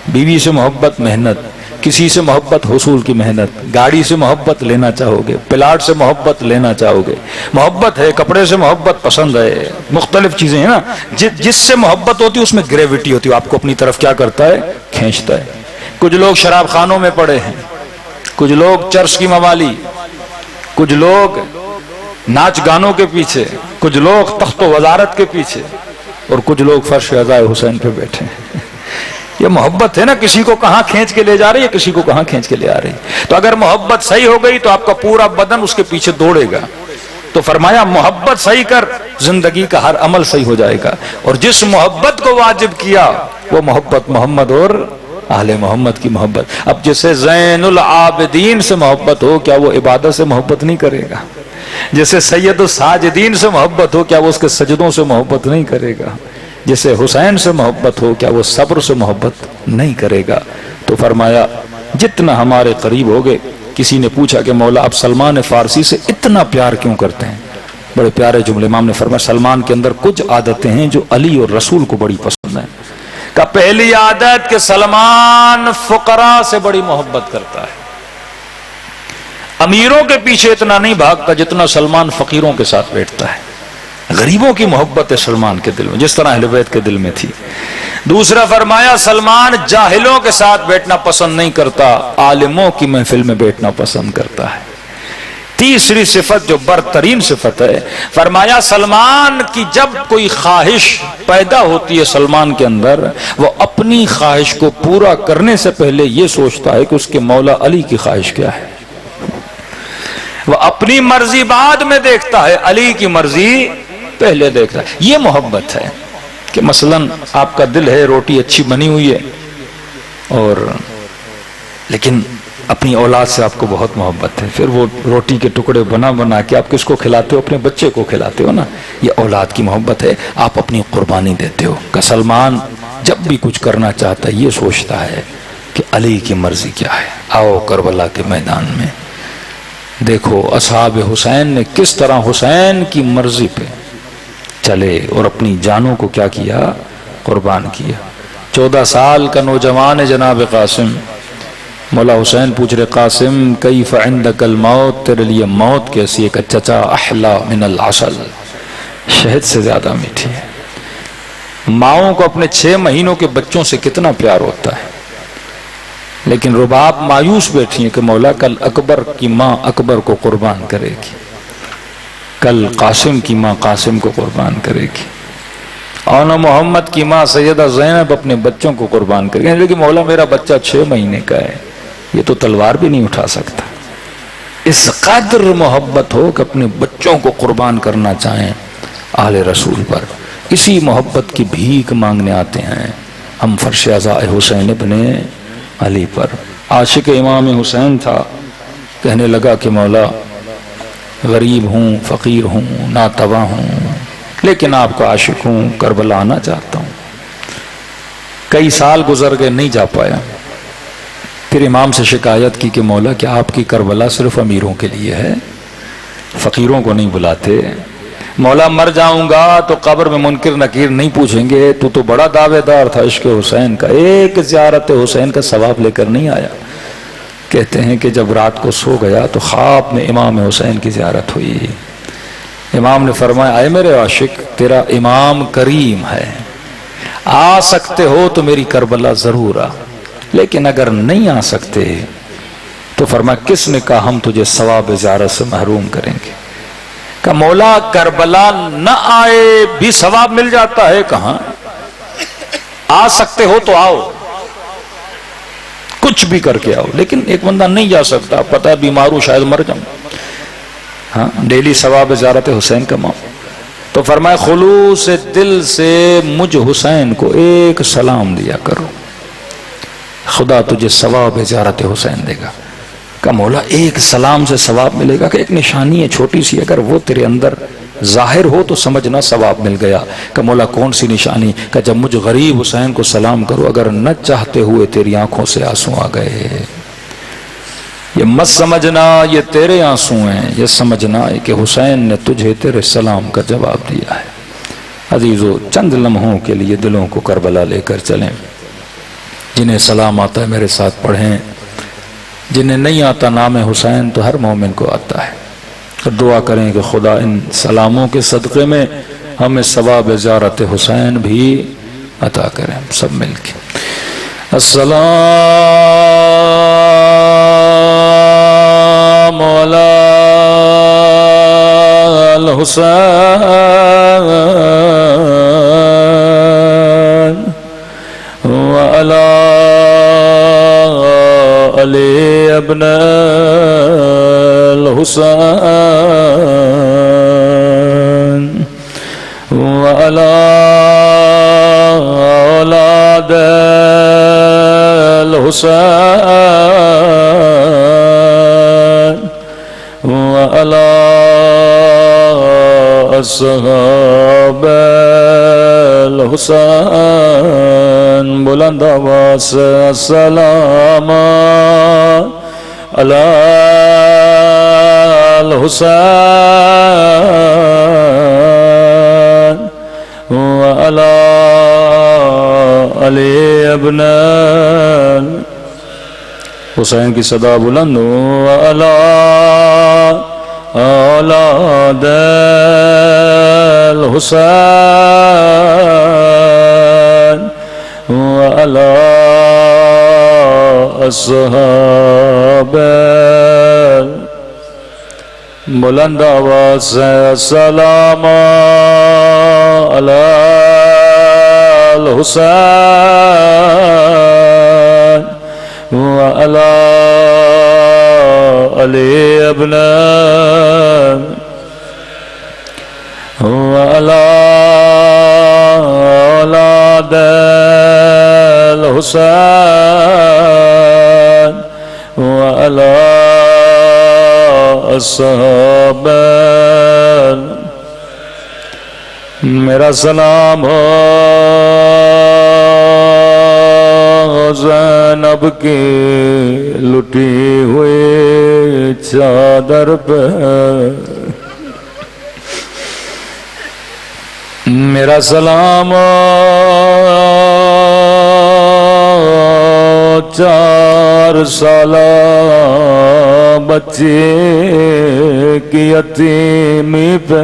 بیوی سے محبت محنت، کسی سے محبت حصول کی محنت، گاڑی سے محبت لینا چاہو گے، پلاٹ سے محبت لینا چاہو گے، محبت ہے، کپڑے سے محبت پسند ہے، مختلف چیزیں ہیں نا، جس سے محبت ہوتی ہے اس میں گریویٹی ہوتی ہے، آپ کو اپنی طرف کیا کرتا ہے؟ کھینچتا ہے۔ کچھ لوگ شراب خانوں میں پڑے ہیں، کچھ لوگ چرس کی موالی، کچھ لوگ ناچ گانوں کے پیچھے، کچھ لوگ تخت و وزارت کے پیچھے، اور کچھ لوگ فرش عزائے حسین پہ بیٹھے ہیں۔ یہ محبت ہے نا، کسی کو کہاں کھینچ کے لے جا رہی ہے، کسی کو کہاں کھینچ کے لے آ رہی ہے۔ تو اگر محبت صحیح ہو گئی تو آپ کا پورا بدن اس کے پیچھے دوڑے گا۔ تو فرمایا محبت صحیح کر، زندگی کا ہر عمل صحیح ہو جائے گا۔ اور جس محبت کو واجب کیا وہ محبت محمد اور اہل محمد کی محبت۔ اب جسے زین العابدین سے محبت ہو، کیا وہ عبادت سے محبت نہیں کرے گا؟ جسے سید الساجدین سے محبت ہو، کیا وہ اس کے سجدوں سے محبت نہیں کرے گا؟ جسے حسین سے محبت ہو، کیا وہ صبر سے محبت نہیں کرے گا؟ تو فرمایا جتنا ہمارے قریب ہوگے۔ کسی نے پوچھا کہ مولا آپ سلمان فارسی سے اتنا پیار کیوں کرتے ہیں؟ بڑے پیارے جملے امام نے فرمایا سلمان کے اندر کچھ عادتیں ہیں جو علی اور رسول کو بڑی پسند ہیں. کہ پہلی عادت کہ سلمان فقراء سے بڑی محبت کرتا ہے. امیروں کے پیچھے اتنا نہیں بھاگتا جتنا سلمان فقیروں کے ساتھ بیٹھتا ہے. غریبوں کی محبت ہے سلمان کے دل میں جس طرح اہل بیت کے دل میں تھی. دوسرا فرمایا سلمان جاہلوں کے ساتھ بیٹھنا پسند نہیں کرتا، عالموں کی محفل میں بیٹھنا پسند کرتا ہے. تیسری صفت جو برترین صفت ہے، فرمایا سلمان کی جب کوئی خواہش پیدا ہوتی ہے سلمان کے اندر، وہ اپنی خواہش کو پورا کرنے سے پہلے یہ سوچتا ہے کہ اس کے مولا علی کی خواہش کیا ہے. وہ اپنی مرضی بعد میں دیکھتا ہے، علی کی مرضی پہلے دیکھتا ہے. یہ محبت ہے کہ مثلا آپ کا دل ہے روٹی اچھی بنی ہوئی ہے اور لیکن اپنی اولاد سے آپ کو بہت محبت ہے، پھر وہ روٹی کے ٹکڑے بنا بنا کے آپ کس کو کھلاتے ہو؟ اپنے بچے کو کھلاتے ہو نا. یہ اولاد کی محبت ہے، آپ اپنی قربانی دیتے ہو. کہ سلمان جب بھی کچھ کرنا چاہتا ہے یہ سوچتا ہے کہ علی کی مرضی کیا ہے. آؤ کربلا کے میدان میں دیکھو اصحاب حسین نے کس طرح حسین کی مرضی پہ چلے اور اپنی جانوں کو کیا کیا؟ قربان کیا. 14 سال کا نوجوان ہے جناب قاسم. مولا حسین پوچھ رہے قاسم کیف عندک الموت، تیرے لیے موت کیسی ہے؟ کہ چچا احلا من العسل، شہد سے زیادہ میٹھی ہے. ماؤں کو اپنے 6 مہینوں کے بچوں سے کتنا پیار ہوتا ہے، لیکن رباب مایوس بیٹھی ہیں کہ مولا کل اکبر کی ماں اکبر کو قربان کرے گی، کل قاسم کی ماں قاسم کو قربان کرے گی، اور محمد کی ماں سیدہ زینب اپنے بچوں کو قربان کرے گی. لیکن مولا میرا بچہ 6 مہینے کا ہے، یہ تو تلوار بھی نہیں اٹھا سکتا. اس قدر محبت ہو کہ اپنے بچوں کو قربان کرنا چاہیں آل رسول پر. اسی محبت کی بھیک مانگنے آتے ہیں ہم فرش عزا حسین ابن علی پر. عاشق امام حسین تھا، کہنے لگا کہ مولا غریب ہوں، فقیر ہوں، ناتواں ہوں، لیکن آپ کا عاشق ہوں، کربلا آنا چاہتا ہوں. کئی سال گزر گئے نہیں جا پایا. پھر امام سے شکایت کی کہ مولا کیا آپ کی کربلا صرف امیروں کے لیے ہے، فقیروں کو نہیں بلاتے؟ مولا مر جاؤں گا تو قبر میں منکر نکیر نہیں پوچھیں گے تو بڑا دعوے دار تھا عشق حسین کا، ایک زیارت حسین کا ثواب لے کر نہیں آیا. کہتے ہیں کہ جب رات کو سو گیا تو خواب میں امام حسین کی زیارت ہوئی. امام نے فرمایا اے میرے عاشق تیرا امام کریم ہے، آ سکتے ہو تو میری کربلا ضرور آ، لیکن اگر نہیں آ سکتے تو فرمایا کس نے کہا ہم تجھے ثواب زیارت سے محروم کریں گے؟ کہ مولا کربلا نہ آئے بھی ثواب مل جاتا ہے. کہاں آ سکتے ہو تو آؤ، کچھ بھی کر کے آؤ. لیکن ایک بندہ نہیں جا سکتا، پتہ ہے بیمار ہوں شاید مر جاؤں، ہاں ڈیلی ثواب زیارت حسین کماؤ. تو فرمایا خلوص دل سے مجھ حسین کو ایک سلام دیا کرو، خدا تجھے ثواب زیارت حسین دے گا. کہ مولا ایک سلام سے ثواب ملے گا؟ کہ ایک نشانی ہے چھوٹی سی، اگر وہ تیرے اندر ظاہر ہو تو سمجھنا ثواب مل گیا. کہ مولا کون سی نشانی؟ کہ جب مجھ غریب حسین کو سلام کرو اگر نہ چاہتے ہوئے تیری آنکھوں سے آنسو آ گئے، یہ مت سمجھنا یہ تیرے آنسو ہیں، یہ سمجھنا کہ حسین نے تجھے تیرے سلام کا جواب دیا ہے. عزیزو چند لمحوں کے لیے دلوں کو کربلا لے کر چلیں. جنہیں سلام آتا ہے میرے ساتھ پڑھیں، جنہیں نہیں آتا نام حسین تو ہر مومن کو آتا ہے. دعا کریں کہ خدا ان سلاموں کے صدقے میں ہمیں ثواب زیارت حسین بھی عطا کریں سب مل کے. السلام علی الحسین وعلی علی ابن الحسین وعلی اولاد الحسین وعلی اصحاب الحسین. بلند آواز سے السلام علی الحسین وعلی اولاد الحسین وعلی اصحاب الحسین. بلند آواز سے السلام علی الحسین وعلی اولاد الحسین وعلی اصحاب الحسین. بلند آواز سے السلام علی الحسین وعلی اولاد الحسین وعلی اصحاب الحسین. بلند آواز سے السلام علی الحسین الحسين وعلى علي ابن حسین کی صدا بلند وعلى اولاد الحسین وعلى اصحاب بلند آواز سے السلام علی الحسین وعلی علی ابن وعلی اولاد الحسین وعلی اصحاب میرا سلام ہو زینب کی لٹی ہوئی چادر پہ میرا سلام ہو 4 سالہ بچی کی یتیمی پہ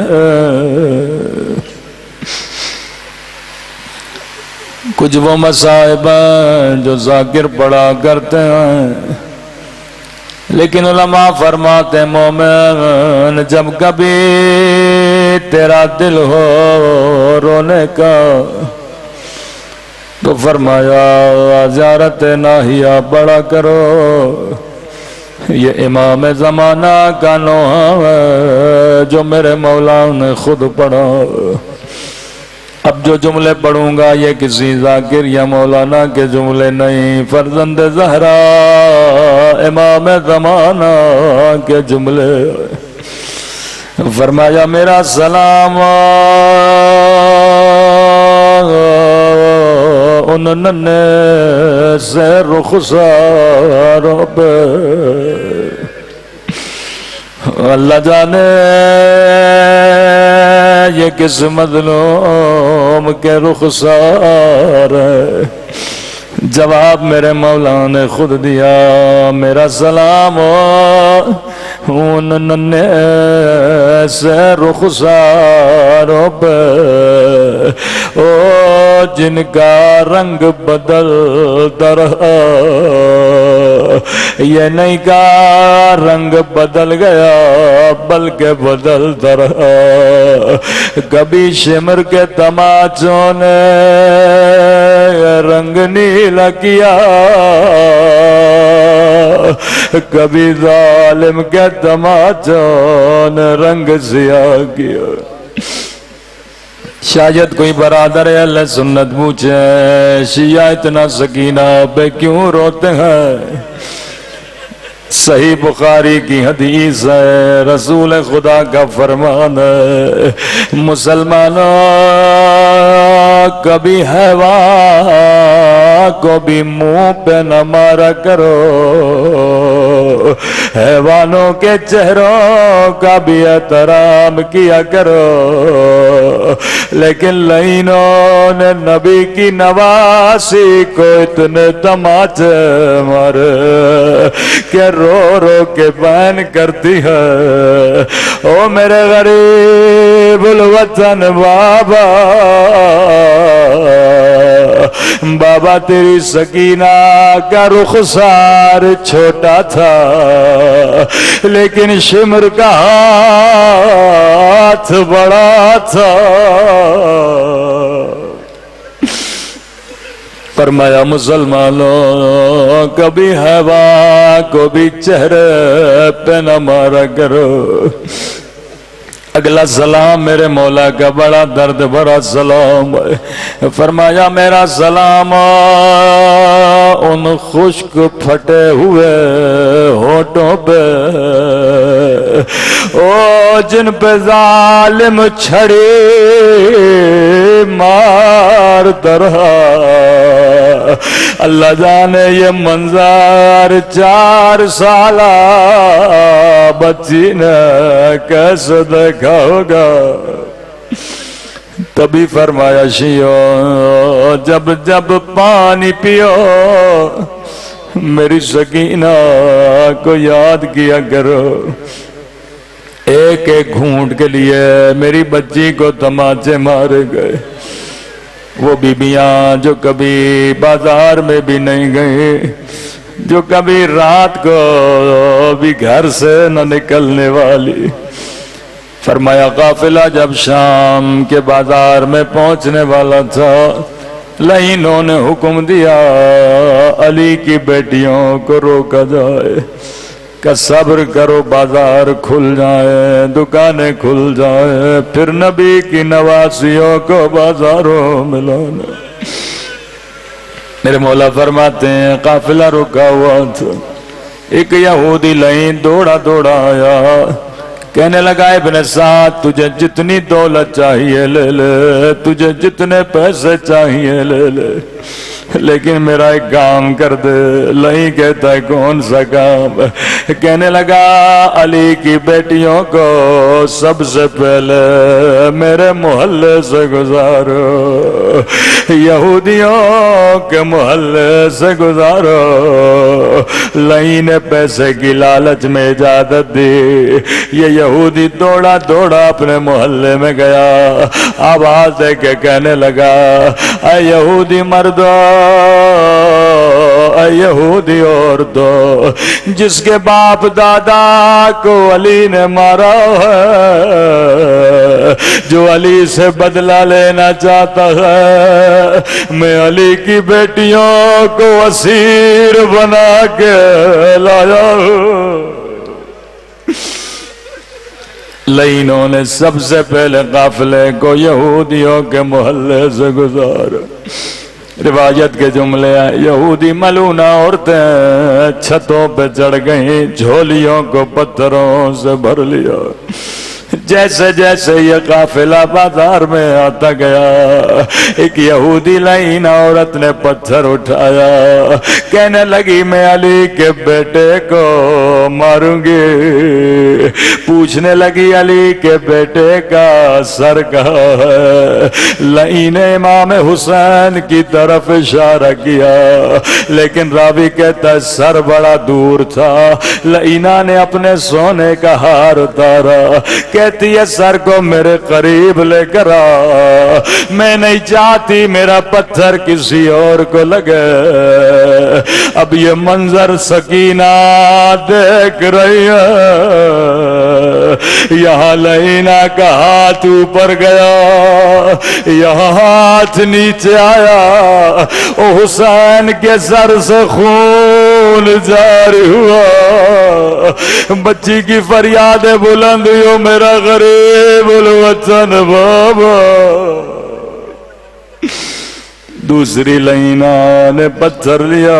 کچھ وہ مصائب ہیں جو ذاکر پڑھا کرتے ہیں لیکن علماء فرماتے ہیں مومن جب کبھی تیرا دل ہو رونے کا تو فرمایا زیارت ناہیہ پڑھا کرو یہ امام زمانہ کا نوحہ ہے جو میرے مولا نے خود پڑھا اب جو جملے پڑھوں گا یہ کسی ذاکر یا مولانا کے جملے نہیں فرزند زہرا امام زمانہ کے جملے فرمایا میرا سلام ان ننے سے رخساروں پہ اللہ جانے یہ کس مظلوم کے رخسار ہے جواب میرے مولا نے خود دیا میرا سلام ان ننے سے رخساروں پہ او جن کا رنگ بدلتا رہا یہ نہیں کا رنگ بدل گیا بلکہ بدلتا رہا کبھی شمر کے تماچوں نے رنگ نیلا کیا کبھی ظالم کے تماچوں نے رنگ سیاہ کیا شاید کوئی برادر اہل سنت پوچھے شیعہ اتنا سکینہ پہ کیوں روتے ہیں صحیح بخاری کی حدیث ہے رسول خدا کا فرمان ہے مسلمانوں کبھی حیوان کو بھی منہ پہ نہ مارا کرو حیوانوں کے چہروں کا بھی احترام کیا کرو لیکن لعینوں نے نبی کی نواسی کو اتنے تماچے مارے کہ رو رو کے بین کرتی ہے او میرے غریب الوطن بابا بابا تیری سکینہ کا رخسار چھوٹا تھا لیکن شمر کا ہاتھ بڑا تھا فرمایا مسلمانوں کبھی حیوان کو بھی چہرے پہ نہ مارا کرو اگلا سلام میرے مولا کا بڑا درد بھرا سلام ہے فرمایا میرا سلام ان خشک پھٹے ہوئے ہونٹوں پہ او جن پہ ظالم چھڑی مار طرح اللہ جانے یہ منظر 4 سالہ بچی نے کیسے دیکھا ہوگا۔ تبھی فرمایا شیو جب جب پانی پیو میری سکینہ کو یاد کیا کرو، ایک ایک گھونٹ کے لیے میری بچی کو تماچے مارے گئے۔ وہ بیبیاں جو کبھی بازار میں بھی نہیں گئی، جو کبھی رات کو بھی گھر سے نہ نکلنے والی، فرمایا قافلہ جب شام کے بازار میں پہنچنے والا تھا، لعینوں نے حکم دیا علی کی بیٹیوں کو روکا جائے کہ صبر کرو، بازار کھل جائے، دکانیں کھل جائیں، پھر نبی کی نواسیوں کو بازاروں میں لانا۔ میرے مولا فرماتے ہیں قافلہ رکا ہوا تھا، ایک یہودی لعین دوڑا دوڑا آیا، کہنے لگا ابن سعد تجھے جتنی دولت چاہیے لے لے، تجھے جتنے پیسے چاہیے لے لے، لیکن میرا ایک کام کر دے۔ لئی کہتا ہے کون سا کام؟ کہنے لگا علی کی بیٹیوں کو سب سے پہلے میرے محلے سے گزارو، یہودیوں کے محلے سے گزارو۔ لئی نے پیسے کی لالچ میں اجازت دی، یہ یہودی دوڑا دوڑا اپنے محلے میں گیا، آواز دے کے کہنے لگا اے یہودی مردو، اے یہودی عورتوں، جس کے باپ دادا کو علی نے مارا ہے، جو علی سے بدلہ لینا چاہتا ہے، میں علی کی بیٹیوں کو اسیر بنا کے لایا ہوں۔ لعینوں نے سب سے پہلے قافلے کو یہودیوں کے محلے سے گزارا۔ روایت کے جملے ہیں یہودی ملونہ عورتیں چھتوں پہ چڑھ گئیں، جھولیوں کو پتھروں سے بھر لیا۔ جیسے جیسے یہ قافلہ بازار میں آتا گیا، ایک یہودی لعین عورت نے پتھر اٹھایا، کہنے لگی میں علی کے بیٹے کو ماروں گی۔ پوچھنے لگی علی کے بیٹے کا سر کہاں ہے؟ لعین نے امام حسین کی طرف اشارہ کیا، لیکن راوی کہتا ہے سر بڑا دور تھا۔ لعینہ نے اپنے سونے کا ہار اتارا، کہتی ہے سر کو میرے قریب لے کر آ، میں نہیں چاہتی میرا پتھر کسی اور کو لگے۔ اب یہ منظر سکینہ دیکھ رہی ہے، یہاں لعینہ کا ہاتھ اوپر گیا، یہاں ہاتھ نیچے آیا، او حسین کے سر سے خون جاری ہوا، بچی کی فریادیں بلند ہوئی میرا غریب الوطن بابا۔ دوسری لعینہ نے پتھر لیا،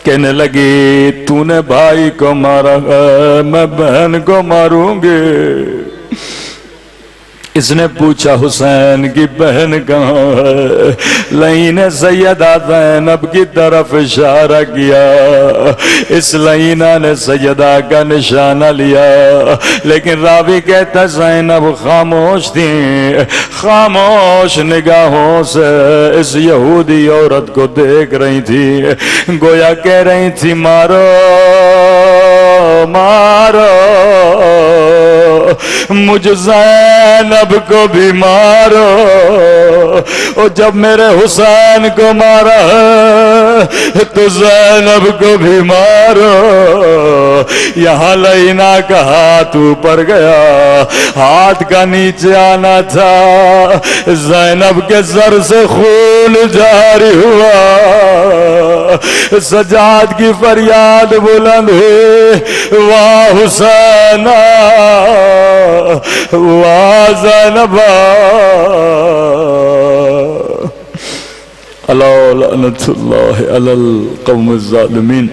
کہنے لگی تو نے بھائی کو مارا ہے، میں بہن کو ماروں گی۔ اس نے پوچھا حسین کی بہن کہاں ہے؟ لعین سیدہ زینب کی طرف اشارہ کیا، اس لعینہ نے سیدہ کا نشانہ لیا، لیکن راوی کہتا زینب خاموش تھی، خاموش نگاہوں سے اس یہودی عورت کو دیکھ رہی تھی، گویا کہہ رہی تھی مارو مارو مجھ زینب کو بھی مارو، اور جب میرے حسین کو مارا تو زینب کو بھی مارو۔ یہاں لعینہ کا ہاتھ اوپر گیا، ہاتھ کا نیچے آنا تھا، زینب کے سر سے خون جاری ہوا، سجاد کی فریاد بلند ہوئی واہ حسین واہ زینب، الا لعنت اللہ علی القوم الظالمین۔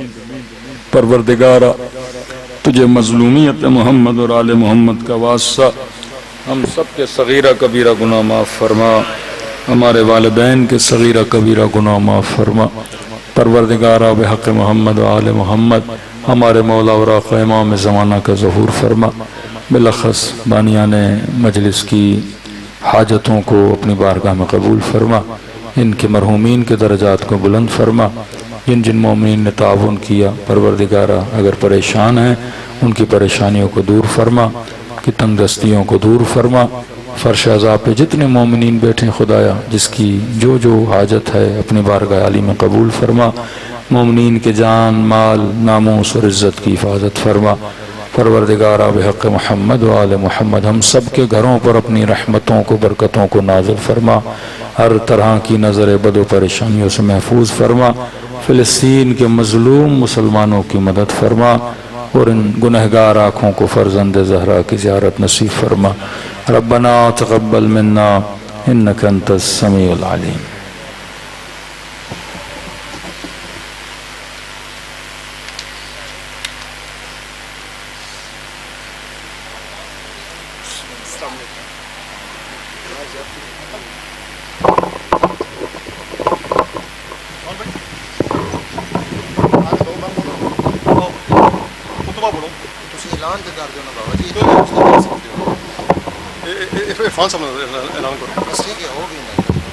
پروردگارا تجھے مظلومیت محمد اور آل محمد کا واسطہ ہم سب کے صغیرہ کبیرہ گناہ معاف فرما، ہمارے والدین کے صغیرہ کبیرہ گناہ معاف فرما۔ پروردگارا بحق محمد و آل محمد ہمارے مولا و آقا امام زمانہ کا ظہور فرما۔ بلخص بانیان مجلس کی حاجتوں کو اپنی بارگاہ میں قبول فرما، ان کے مرحومین کے درجات کو بلند فرما۔ جن جن مومنین نے تعاون کیا پروردگارہ اگر پریشان ہیں ان کی پریشانیوں کو دور فرما، کی تنگ دستیوں کو دور فرما۔ فرش عذاب پہ جتنے مومنین بیٹھے خدایا جس کی جو جو حاجت ہے اپنی بارگاہ علی میں قبول فرما۔ مومنین کے جان مال ناموس اور عزت کی حفاظت فرما۔ پروردگارہ بحق محمد و آل محمد ہم سب کے گھروں پر اپنی رحمتوں کو برکتوں کو نازل فرما، ہر طرح کی نظر بد و پریشانیوں سے محفوظ فرما۔ فلسطین کے مظلوم مسلمانوں کی مدد فرما اور ان گنہگار آنکھوں کو فرزند زہرا کی زیارت نصیب فرما۔ ربنا تقبل منا انک انت السمیع العلیم۔ فان صاحب اعلان کرو بس ٹھیک ہے ہو گئی